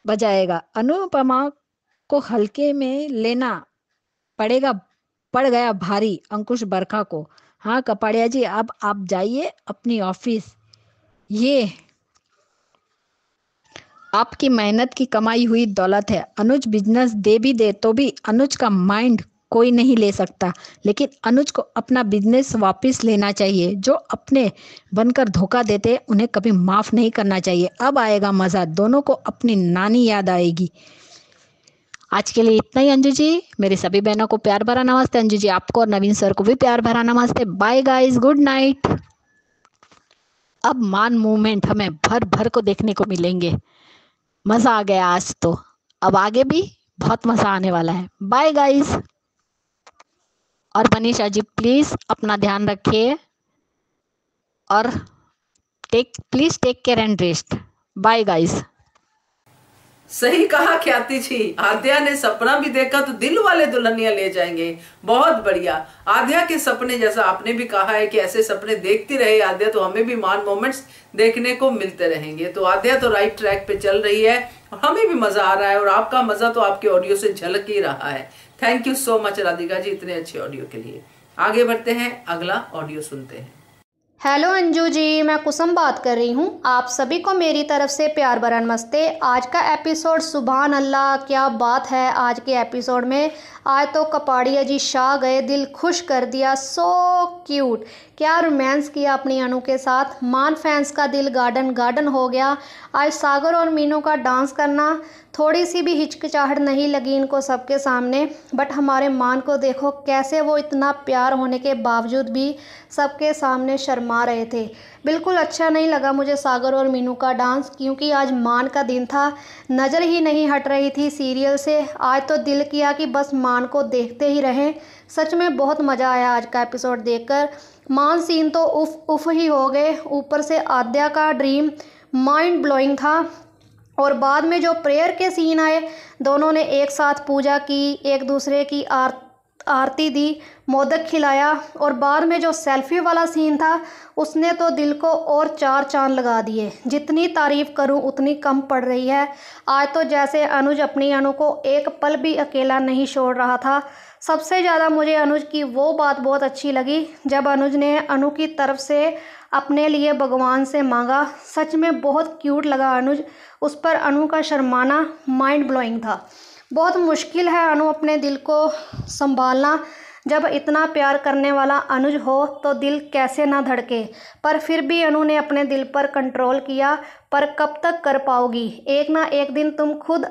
बजाएगा। अनुपमा को हल्के में लेना पड़ेगा, पड़ गया भारी अंकुश बरखा को। हाँ कपाड़िया जी, अब आप जाइए अपनी ऑफिस। ये आपकी मेहनत की कमाई हुई दौलत है। अनुज बिजनेस दे भी दे तो भी अनुज का माइंड कोई नहीं ले सकता। लेकिन अनुज को अपना बिजनेस वापस लेना चाहिए। जो अपने बनकर धोखा देते उन्हें कभी माफ नहीं करना चाहिए। अब आएगा मजा, दोनों को अपनी नानी याद आएगी। आज के लिए इतना ही अंजू जी। मेरी सभी बहनों को प्यार भरा नमस्ते। अंजू जी आपको और नवीन सर को भी प्यार भरा नमस्ते। Bye guys, good night. अब मान मूवमेंट हमें भर भर को देखने को मिलेंगे। मजा आ गया आज तो, अब आगे भी बहुत मजा आने वाला है। Bye guys. और मनीषा जी प्लीज अपना ध्यान रखिए और please take care and rest. Bye guys. सही कहा ख्याति जी, आद्या ने सपना भी देखा तो दिल वाले दुल्हनिया ले जाएंगे। बहुत बढ़िया। आद्या के सपने, जैसा आपने भी कहा है कि ऐसे सपने देखती रहे आद्या तो हमें भी मान मोमेंट्स देखने को मिलते रहेंगे। तो आद्या तो राइट ट्रैक पे चल रही है और हमें भी मजा आ रहा है और आपका मजा तो आपके ऑडियो से झलक ही रहा है। Thank you so much Radhika ji इतने अच्छे ऑडियो के लिए। आगे बढ़ते हैं, अगला ऑडियो सुनते हैं। हेलो अंजू जी, मैं कुसुम बात कर रही हूँ। आप सभी को मेरी तरफ से प्यार भरा नमस्ते। आज का एपिसोड सुभान अल्लाह, क्या बात है आज के एपिसोड में। आज तो कपाड़िया जी शाह गए, दिल खुश कर दिया। सो क्यूट, क्या रोमांस किया अपनी अनु के साथ। मान फैंस का दिल गार्डन गार्डन हो गया। आज सागर और मीनू का डांस करना, थोड़ी सी भी हिचकिचाहट नहीं लगी इनको सबके सामने। बट हमारे मान को देखो कैसे वो इतना प्यार होने के बावजूद भी सबके सामने शर्मा रहे थे। बिल्कुल अच्छा नहीं लगा मुझे सागर और मीनू का डांस, क्योंकि आज मान का दिन था। नज़र ही नहीं हट रही थी सीरियल से। आज तो दिल किया कि बस मान को देखते ही रहें। सच में बहुत मज़ा आया आज का एपिसोड देखकर। मान सीन तो उफ ही हो गए। ऊपर से आद्या का ड्रीम माइंड ब्लोइंग था। और बाद में जो प्रेयर के सीन आए, दोनों ने एक साथ पूजा की, एक दूसरे की आरती दी, मोदक खिलाया। और बाद में जो सेल्फी वाला सीन था उसने तो दिल को और चार चांद लगा दिए। जितनी तारीफ़ करूं उतनी कम पड़ रही है। आज तो जैसे अनुज अपनी अनु को एक पल भी अकेला नहीं छोड़ रहा था। सबसे ज़्यादा मुझे अनुज की वो बात बहुत अच्छी लगी जब अनुज ने अनु की तरफ से अपने लिए भगवान से मांगा। सच में बहुत क्यूट लगा अनुज। उस पर अनु का शर्माना माइंड ब्लोइंग था। बहुत मुश्किल है अनु अपने दिल को संभालना। जब इतना प्यार करने वाला अनुज हो तो दिल कैसे ना धड़के। पर फिर भी अनु ने अपने दिल पर कंट्रोल किया। पर कब तक कर पाओगी, एक ना एक दिन तुम खुद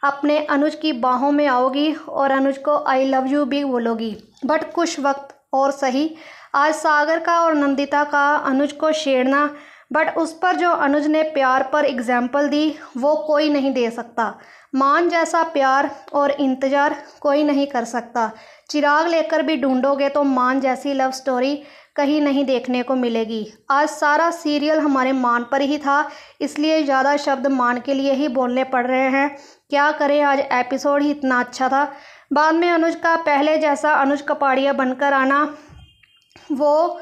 अपने अनुज की बाहों में आओगी और अनुज को आई लव यू भी बोलोगी। बट कुछ वक्त और सही, आज सागर का और नंदिता का अनुज को छेड़ना, बट उस पर जो अनुज ने प्यार पर एग्जाम्पल दी वो कोई नहीं दे सकता। मान जैसा प्यार और इंतज़ार कोई नहीं कर सकता। चिराग लेकर भी ढूंढोगे तो मान जैसी लव स्टोरी कहीं नहीं देखने को मिलेगी। आज सारा सीरियल हमारे मान पर ही था, इसलिए ज़्यादा शब्द मान के लिए ही बोलने पड़ रहे हैं। क्या करें, आज एपिसोड ही इतना अच्छा था। बाद में अनुज का पहले जैसा अनुज कपाड़िया बनकर आना वो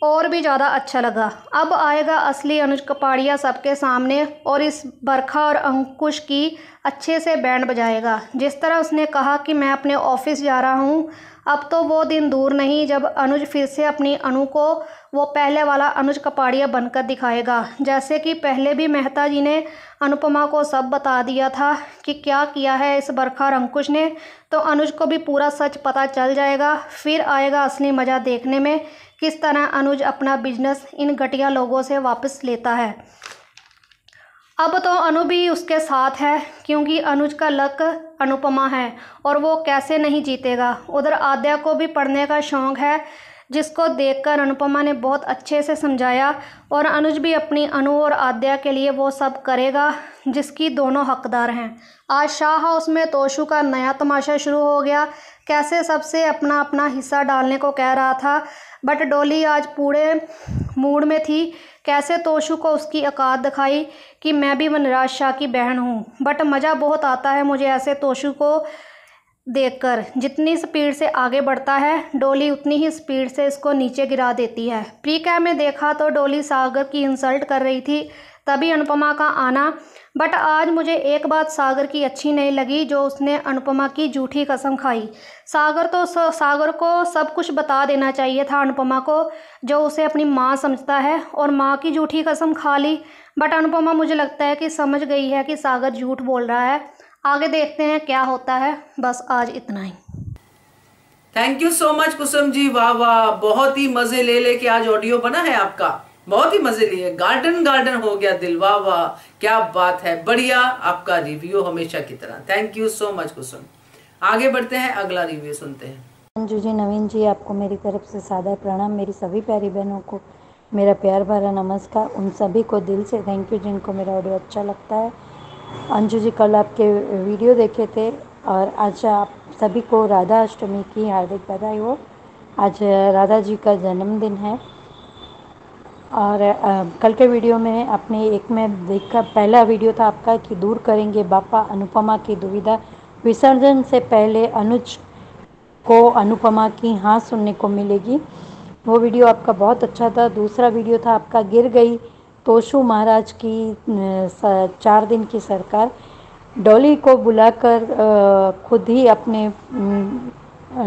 और भी ज़्यादा अच्छा लगा। अब आएगा असली अनुज कपाड़िया सबके सामने और इस बरखा और अंकुश की अच्छे से बैंड बजाएगा। जिस तरह उसने कहा कि मैं अपने ऑफिस जा रहा हूँ, अब तो वो दिन दूर नहीं जब अनुज फिर से अपनी अनु को वो पहले वाला अनुज कपाड़िया बनकर दिखाएगा। जैसे कि पहले भी मेहता जी ने अनुपमा को सब बता दिया था कि क्या किया है इस बरखा और अंकुश ने, तो अनुज को भी पूरा सच पता चल जाएगा। फिर आएगा असली मज़ा देखने में, किस तरह अनुज अपना बिजनेस इन घटिया लोगों से वापस लेता है। अब तो अनु भी उसके साथ है, क्योंकि अनुज का लक अनुपमा है और वो कैसे नहीं जीतेगा। उधर आद्या को भी पढ़ने का शौक़ है, जिसको देखकर अनुपमा ने बहुत अच्छे से समझाया, और अनुज भी अपनी अनु और आद्या के लिए वो सब करेगा जिसकी दोनों हकदार हैं। आज शाह हाउस में तोशु का नया तमाशा शुरू हो गया। कैसे सबसे अपना अपना हिस्सा डालने को कह रहा था, बट डॉली आज पूरे मूड में थी। कैसे तोशु को उसकी औकात दिखाई कि मैं भी वनराज शाह की बहन हूँ। बट मज़ा बहुत आता है मुझे ऐसे तोशु को देखकर। जितनी स्पीड से आगे बढ़ता है डॉली उतनी ही स्पीड से इसको नीचे गिरा देती है। प्री कैम में देखा तो डॉली सागर की इंसल्ट कर रही थी, तभी अनुपमा का आना। बट आज मुझे एक बात सागर की अच्छी नहीं लगी, जो उसने अनुपमा की झूठी कसम खाई। सागर को सब कुछ बता देना चाहिए था अनुपमा को, जो उसे अपनी माँ समझता है, और माँ की झूठी कसम खा ली। बट अनुपमा मुझे लगता है कि समझ गई है कि सागर झूठ बोल रहा है। आगे देखते हैं क्या होता है। बस आज इतना ही। Thank you so much Kusum ji, वाह वाह, बहुत ही मजे ले लेके आज ऑडियो बना है आपका, बहुत ही मजे लिए, गार्डन गार्डन हो गया दिल, वाह वाह क्या बात है, बढ़िया आपका रिव्यू हमेशा की तरह। थैंक यू सो मच कुसुम। आगे बढ़ते हैं, अगला रिव्यू सुनते हैं। अंजू जी, नवीन जी, आपको मेरी तरफ से सादर प्रणाम। मेरी सभी प्यारी बहनों को मेरा प्यार भरा नमस्कार। उन सभी को दिल से थैंक यू जिनको मेरा ऑडियो अच्छा लगता है। अंजू जी, कल आपके वीडियो देखे थे और आज आप सभी को राधा अष्टमी की हार्दिक बधाई हो। आज राधा जी का जन्मदिन है। और कल के वीडियो में आपने एक में देखा, पहला वीडियो था आपका कि दूर करेंगे बापा अनुपमा की दुविधा। विसर्जन से पहले अनुज को अनुपमा की हाँ सुनने को मिलेगी, वो वीडियो आपका बहुत अच्छा था। दूसरा वीडियो था आपका गिर गई तोशु महाराज की 4 दिन की सरकार। डॉली को बुलाकर खुद ही अपने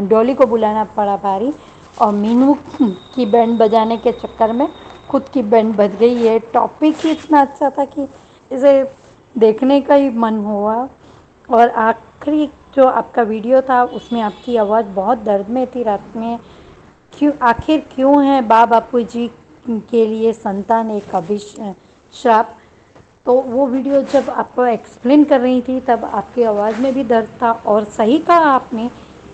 डॉली को बुलाना पड़ा भारी, और मीनू की बैंड बजाने के चक्कर में खुद की बैंड बज गई। ये टॉपिक ही इतना अच्छा था कि इसे देखने का ही मन हुआ। और आखिरी जो आपका वीडियो था उसमें आपकी आवाज़ बहुत दर्द में थी रात में। क्यों है बापू जी के लिए संतान एक अभिशाप। तो वो वीडियो जब आप एक्सप्लेन कर रही थी तब आपकी आवाज़ में भी दर्द था। और सही कहा आपने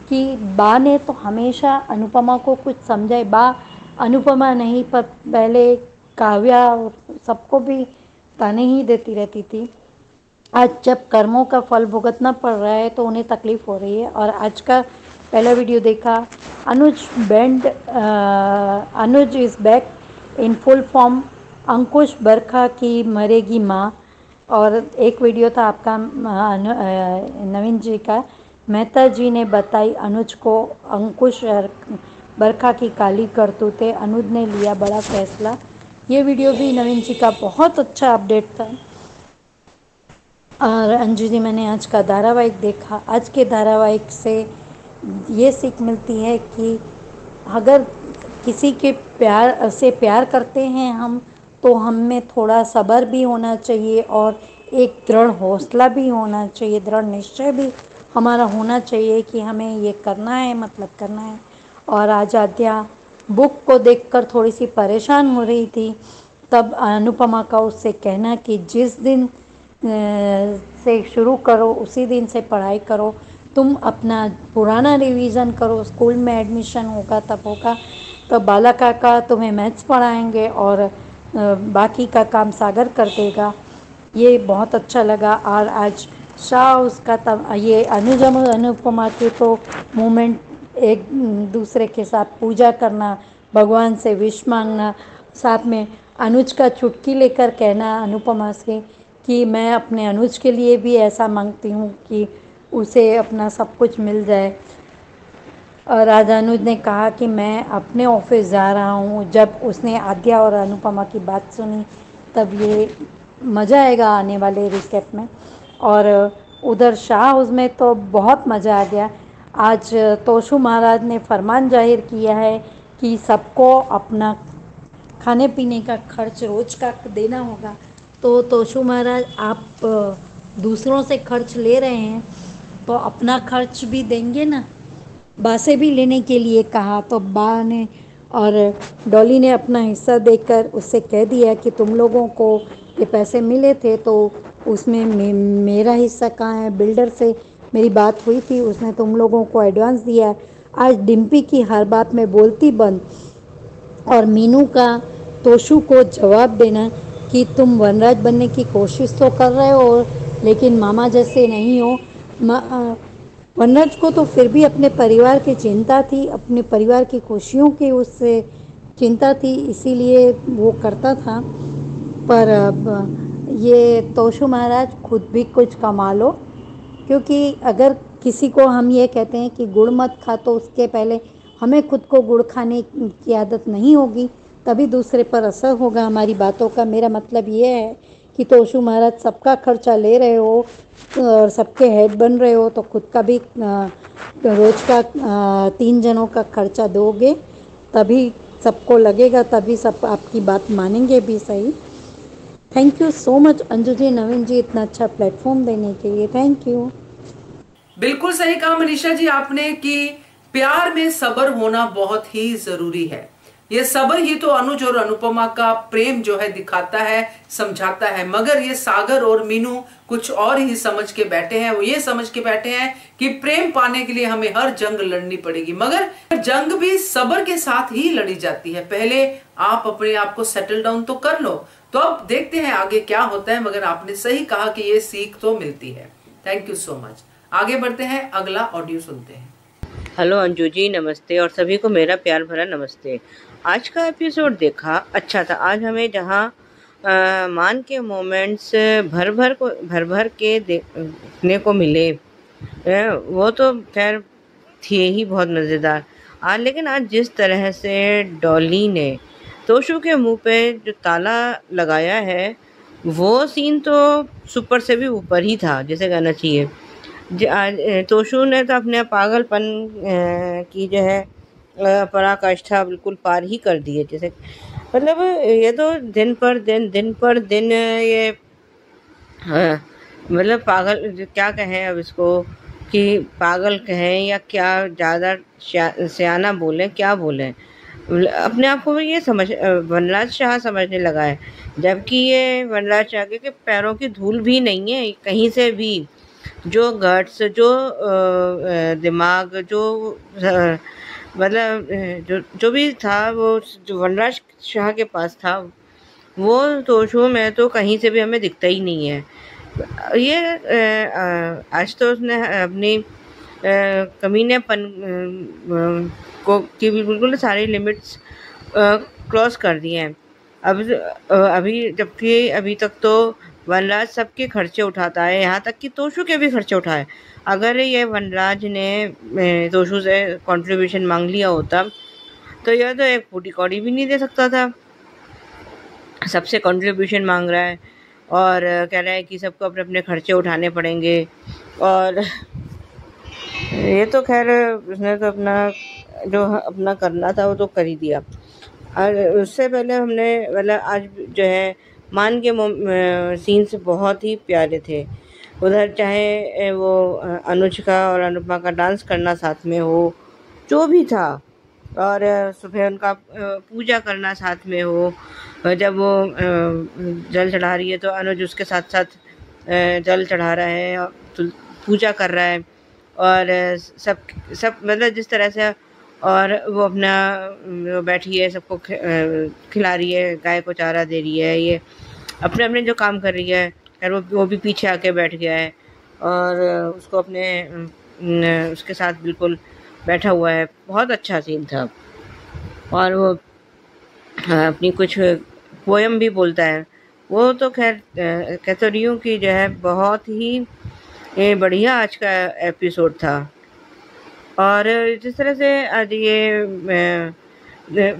कि बा ने तो हमेशा अनुपमा को कुछ समझाए। बा अनुपमा नहीं पर पहले काव्या सबको भी ताने ही देती रहती थी। आज जब कर्मों का फल भुगतना पड़ रहा है तो उन्हें तकलीफ़ हो रही है। और आज का पहला वीडियो देखा, Anuj is back in full form. Ankush Barkha की मरेगी माँ। और एक वीडियो था आपका नवीन जी का, मेहता जी ने बताई अनुज को अंकुश बरखा की काली करतूतें, अनुज ने लिया बड़ा फैसला। ये वीडियो भी नवीन जी का बहुत अच्छा अपडेट था। और अंजू जी, मैंने आज का धारावाहिक देखा। आज के धारावाहिक से ये सीख मिलती है कि अगर किसी के प्यार करते हैं हम, तो हम में थोड़ा सब्र भी होना चाहिए और एक दृढ़ हौसला भी होना चाहिए, दृढ़ निश्चय भी हमारा होना चाहिए कि हमें ये करना है, मतलब करना है। और आज आद्या बुक को देखकर थोड़ी सी परेशान हो रही थी, तब अनुपमा का उससे कहना कि जिस दिन से शुरू करो, उसी दिन से पढ़ाई करो। तुम अपना पुराना रिवीजन करो, स्कूल में एडमिशन होगा तब बाला काका तुम्हें मैथ्स पढ़ाएंगे और बाकी का काम सागर कर देगा। ये बहुत अच्छा लगा। और आज शाह उसका ये अनुपमा के तो मोमेंट, एक दूसरे के साथ पूजा करना, भगवान से विश मांगना, साथ में अनुज का चुटकी लेकर कहना अनुपमा से कि मैं अपने अनुज के लिए भी ऐसा मांगती हूँ कि उसे अपना सब कुछ मिल जाए। और आज अनुज ने कहा कि मैं अपने ऑफिस जा रहा हूँ। जब उसने आद्या और अनुपमा की बात सुनी तब ये मज़ा आएगा आने वाले रिकेप में। और उधर शाह हाउस में तो बहुत मज़ा आ गया। आज तोशु महाराज ने फरमान जाहिर किया है कि सबको अपना खाने पीने का खर्च रोज का देना होगा। तो तोशु महाराज, आप दूसरों से खर्च ले रहे हैं तो अपना खर्च भी देंगे ना। बा से भी लेने के लिए कहा तो बा ने और डॉली ने अपना हिस्सा देकर उससे कह दिया कि तुम लोगों को ये पैसे मिले थे तो उसमें मेरा हिस्सा कहाँ है। बिल्डर से मेरी बात हुई थी, उसने तुम लोगों को एडवांस दिया। आज डिम्पी की हर बात में बोलती बंद और मीनू का तोशु को जवाब देना कि तुम वनराज बनने की कोशिश तो कर रहे हो लेकिन मामा जैसे नहीं हो। वनराज को तो फिर भी अपने परिवार की चिंता थी, अपने परिवार की खुशियों की उससे चिंता थी, इसीलिए वो करता था। पर अब ये तोशु महाराज खुद भी कुछ कमा लो, क्योंकि अगर किसी को हम ये कहते हैं कि गुड़ मत खा तो उसके पहले हमें खुद को गुड़ खाने की आदत नहीं होगी, तभी दूसरे पर असर होगा हमारी बातों का। मेरा मतलब ये है कि तोशु महाराज सबका खर्चा ले रहे हो और सबके हेड बन रहे हो तो खुद का भी रोज का 3 जनों का खर्चा दोगे तभी सबको लगेगा, तभी सब आपकी बात मानेंगे भी सही। Thank you so much Anju ji, Naveen ji, इतना अच्छा प्लेटफॉर्म देने के लिए थैंक यू। बिल्कुल सही कहा मनीषा जी आपने कि प्यार में सब्र होना बहुत ही जरूरी है। ये सब्र ही तो अनुज और अनुपमा का प्रेम जो है दिखाता है, समझाता है। मगर ये सागर और मीनू कुछ और ही समझ के बैठे हैं। वो ये समझ के बैठे हैं कि प्रेम पाने के लिए हमें हर जंग लड़नी पड़ेगी, मगर जंग भी सब्र के साथ ही लड़ी जाती है। पहले आप अपने आप को सेटल डाउन तो कर लो। तो अब देखते हैं आगे क्या होता है, मगर आपने सही कहा कि ये सीख तो मिलती है। Thank you so much. आगे बढ़ते हैं, अगला ऑडियो सुनते हैं। हेलो अंजू जी, नमस्ते और सभी को मेरा प्यार भरा नमस्ते। आज का एपिसोड देखा, अच्छा था। आज हमें जहाँ मान के मोमेंट्स भर भर के देखने को मिले, वो तो खैर थे ही बहुत मज़ेदार। लेकिन आज जिस तरह से डॉली ने तोशु के मुंह पे जो ताला लगाया है, वो सीन तो सुपर से भी ऊपर ही था, जैसे कहना चाहिए। तोशु ने तो अपने पागलपन की जो है पराकाष्ठा बिल्कुल पार ही कर दी है। जैसे मतलब ये तो दिन पर दिन ये मतलब पागल, क्या कहें अब इसको, कि पागल कहें या क्या, ज़्यादा सियाना बोलें, क्या बोलें। अपने आप को ये वनराज शाह समझने लगा है, जबकि ये वनराज शाह के पैरों की धूल भी नहीं है कहीं से भी। जो गट्स, जो दिमाग, जो मतलब जो भी था, वो जो वनराज शाह के पास था, वो तोशु में तो कहीं से भी हमें दिखता ही नहीं है। ये आज तो उसने अपनी कमीनेपन को की बिल्कुल सारी लिमिट्स क्रॉस कर दिए हैं। जबकि अभी तक तो वनराज सबके खर्चे उठाता है, यहाँ तक कि तोशु के भी खर्चे उठाए। अगर ये वनराज ने तोशु से कंट्रीब्यूशन मांग लिया होता तो यह तो एक फूटी कौड़ी भी नहीं दे सकता था। सबसे कंट्रीब्यूशन मांग रहा है और कह रहा है कि सबको अपने अपने खर्चे उठाने पड़ेंगे। और ये तो खैर उसने तो अपना करना था वो तो कर ही दिया। और उससे पहले हमने मतलब आज जो है मान के सीन्स बहुत ही प्यारे थे। उधर चाहे वो अनुज का और अनुपमा का डांस करना साथ में हो, जो भी था, और सुबह उनका पूजा करना साथ में हो। जब वो जल चढ़ा रही है तो अनुज उसके साथ साथ जल चढ़ा रहा है, पूजा कर रहा है, और सब सब मतलब जिस तरह से, और वो अपना वो बैठी है, सबको खिला रही है, गाय को चारा दे रही है, ये अपने अपने जो काम कर रही है। और वो भी पीछे आके बैठ गया है और उसको अपने उसके साथ बिल्कुल बैठा हुआ है। बहुत अच्छा सीन था। और वो अपनी कुछ पोयम भी बोलता है। वो तो खैर कह तो रही हूँ कि जो है बहुत ही बढ़िया आज का एपिसोड था। और जिस तरह से आज ये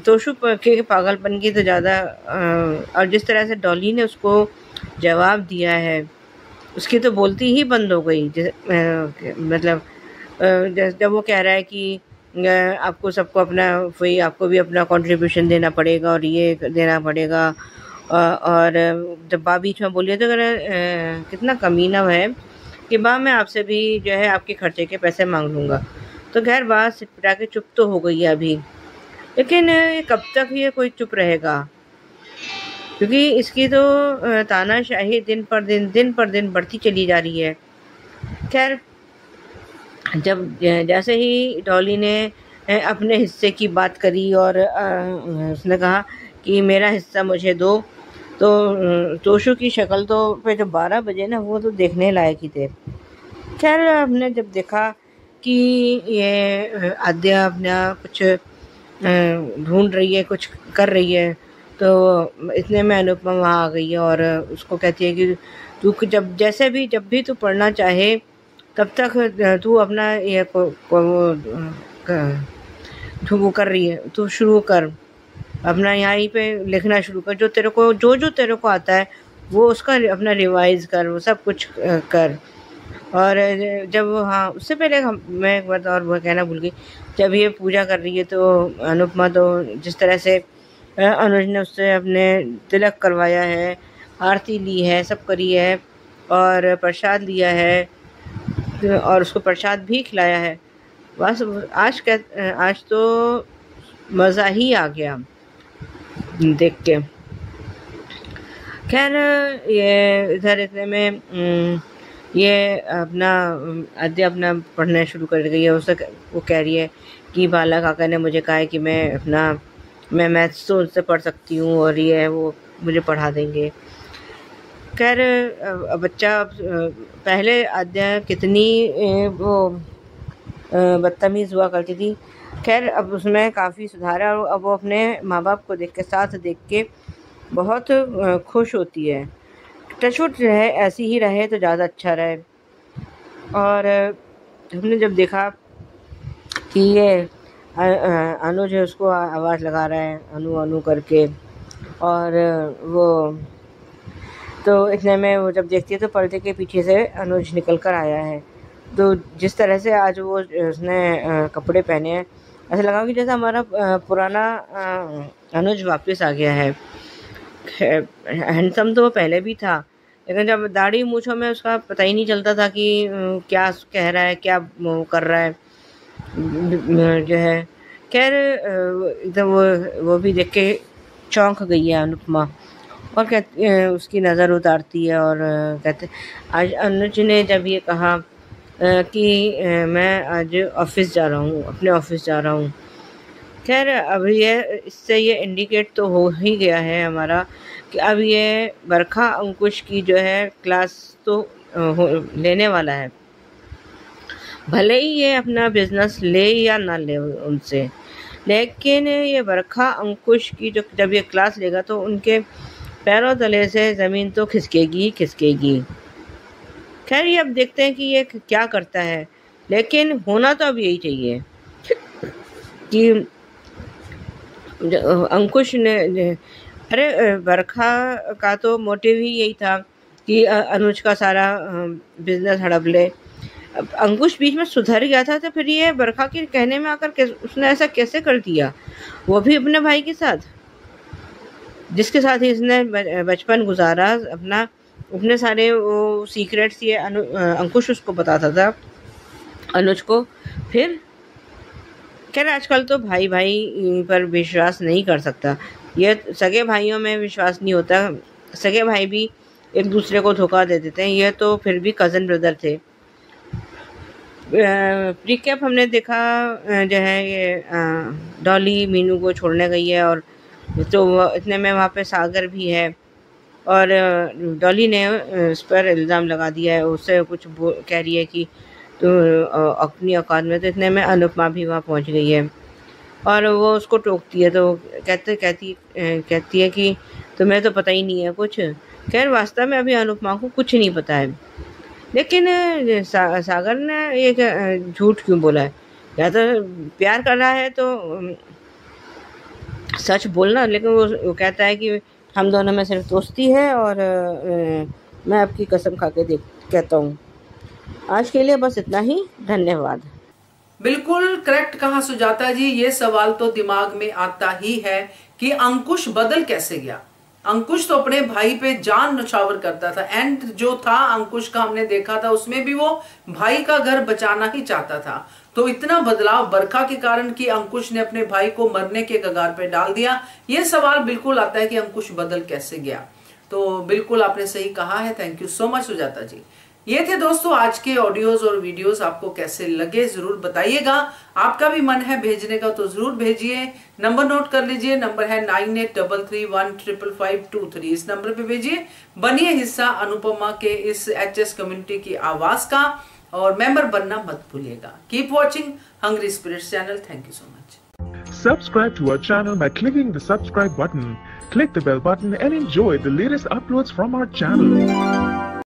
तोशु के पागलपन की तो ज़्यादा, और जिस तरह से डॉली ने उसको जवाब दिया है, उसकी तो बोलती ही बंद हो गई। मतलब जब वो कह रहा है कि आपको सबको अपना, वही आपको भी अपना कंट्रीब्यूशन देना पड़ेगा और ये देना पड़ेगा। और जब बा बीच में बोलिए तो कितना कमीना है कि बा मैं आपसे भी जो है आपके खर्चे के पैसे मांग लूँगा। तो खैर बात सिटपटा के चुप तो हो गई है अभी, लेकिन कब तक ये कोई चुप रहेगा, क्योंकि इसकी तो तानाशाही दिन पर दिन बढ़ती चली जा रही है। खैर जब जैसे ही डॉली ने अपने हिस्से की बात करी और उसने कहा कि मेरा हिस्सा मुझे दो, तो तोशु की शक्ल तो पे जो 12 बजे ना, वो तो देखने लायक ही थे। खैर हमने जब देखा कि ये आद्या अपना कुछ ढूंढ रही है, कुछ कर रही है, तो इतने में अनुपमा वहाँ आ गई है और उसको कहती है कि तू जब भी तू पढ़ना चाहे तब तक तू अपना ये वो कर रही है, तू शुरू कर अपना यहीं पे लिखना शुरू कर, जो तेरे को आता है वो उसका अपना रिवाइज कर, वो सब कुछ कर। और जब हाँ, उससे पहले मैं एक बात और वो कहना भूल गई। जब ये पूजा कर रही है तो अनुपमा तो जिस तरह से अनुज ने उससे अपने तिलक करवाया है, आरती ली है, सब करी है और प्रसाद लिया है और उसको प्रसाद भी खिलाया है। बस आज तो मज़ा ही आ गया देख के। खैर ये इधर इतने में ये अपना आद्या अपना पढ़ना शुरू कर गई है। वो कह रही है कि बाला काका ने मुझे कहा है कि मैं मैथ्स तो उनसे पढ़ सकती हूँ और ये वो मुझे पढ़ा देंगे। खैर बच्चा पहले आद्या कितनी वो बदतमीज़ हुआ करती थी, खैर अब उसमें काफ़ी सुधार है और अब वो अपने माँ बाप को साथ देख के बहुत खुश होती है। टचवुड रहे, ऐसी ही रहे तो ज़्यादा अच्छा रहे। और हमने जब देखा कि ये अनुज है, उसको आवाज़ लगा रहा है अनु करके, और वो तो इतने में वो जब देखती है तो पर्दे के पीछे से अनुज निकल कर आया है। तो जिस तरह से आज वो उसने कपड़े पहने हैं, ऐसा लगा कि जैसा हमारा पुराना अनुज वापस आ गया है। हैंडसम तो वो पहले भी था, लेकिन जब दाढ़ी मूँछों में उसका पता ही नहीं चलता था कि क्या कह रहा है, क्या कर रहा है जो है। खैर एकदम वो भी देख के चौंक गई है अनुपमा और उसकी नज़र उतारती है और कहते आज अनुज ने जब ये कहा कि मैं आज ऑफिस जा रहा हूँ, अपने ऑफिस जा रहा हूँ। खैर अब इससे ये इंडिकेट तो हो ही गया है हमारा कि अब ये बरखा अंकुश की जो है क्लास तो लेने वाला है। भले ही ये अपना बिजनेस ले या ना ले उनसे, लेकिन ये बरखा अंकुश की जब ये क्लास लेगा तो उनके पैरों तले से ज़मीन तो खिसकेगी। खैर ये अब देखते हैं कि ये क्या करता है, लेकिन होना तो अब यही चाहिए कि अंकुश ने अरे बरखा का तो मोटिव ही यही था कि अनुज का सारा बिजनेस हड़प ले। अब अंकुश बीच में सुधर गया था, तो फिर ये बरखा के कहने में आकर उसने ऐसा कैसे कर दिया, वो भी अपने भाई के साथ, जिसके साथ ही इसने बचपन गुजारा अपना। अपने सारे वो सीक्रेट्स ये अंकुश उसको बताता था अनुज को। फिर खैर आजकल तो भाई पर विश्वास नहीं कर सकता, ये सगे भाइयों में विश्वास नहीं होता। सगे भाई भी एक दूसरे को धोखा दे देते हैं। यह तो फिर भी कज़न ब्रदर थे। रिकैप हमने देखा जो है ये डॉली मीनू को छोड़ने गई है, और तो इतने में वहाँ पे सागर भी है, और डॉली ने उस पर इल्ज़ाम लगा दिया है, उससे कुछ कह रही है कि तो अपनी औकात में। तो इतने में अनुपमा भी वहाँ पहुँच गई है और वो उसको टोकती है। तो कहती है कि तुम्हें तो पता ही नहीं है कुछ। खैर वास्तव में अभी अनुपमा को कुछ नहीं पता है, लेकिन सागर ने एक झूठ क्यों बोला है? या तो प्यार कर रहा है तो सच बोलना, लेकिन वो कहता है कि हम दोनों में सिर्फ दोस्ती है, और मैं आपकी कसम खा के कहता हूँ। आज के लिए बस इतना ही, धन्यवाद। बिल्कुल करेक्ट कहा सुजाता जी। ये सवाल तो दिमाग में आता ही है कि अंकुश बदल कैसे गया। अंकुश तो अपने भाई पे जान न्यौछावर करता था। एंड जो था अंकुश का हमने देखा था, उसमें भी वो भाई का घर बचाना ही चाहता था। तो इतना बदलाव बरखा के कारण कि अंकुश ने अपने भाई को मरने के कगार पे डाल दिया। ये सवाल बिल्कुल आता है कि अंकुश बदल कैसे गया। तो बिल्कुल आपने सही कहा है। Thank you so much Sujata ji. ये थे दोस्तों आज के ऑडियोज और वीडियोस। आपको कैसे लगे जरूर बताइएगा। आपका भी मन है भेजने का तो जरूर भेजिए। नंबर नोट कर लीजिए, नंबर है 9833155523। इस नंबर पे भेजिए। बनिए हिस्सा अनुपमा के इस HS कम्युनिटी की आवाज का, और मेंबर बनना मत भूलिएगा। Keep watching hungry spirits channel. Thank you so much. Subscribe to our channel by clicking the subscribe button. Click the bell button and enjoy the latest uploads from our channel.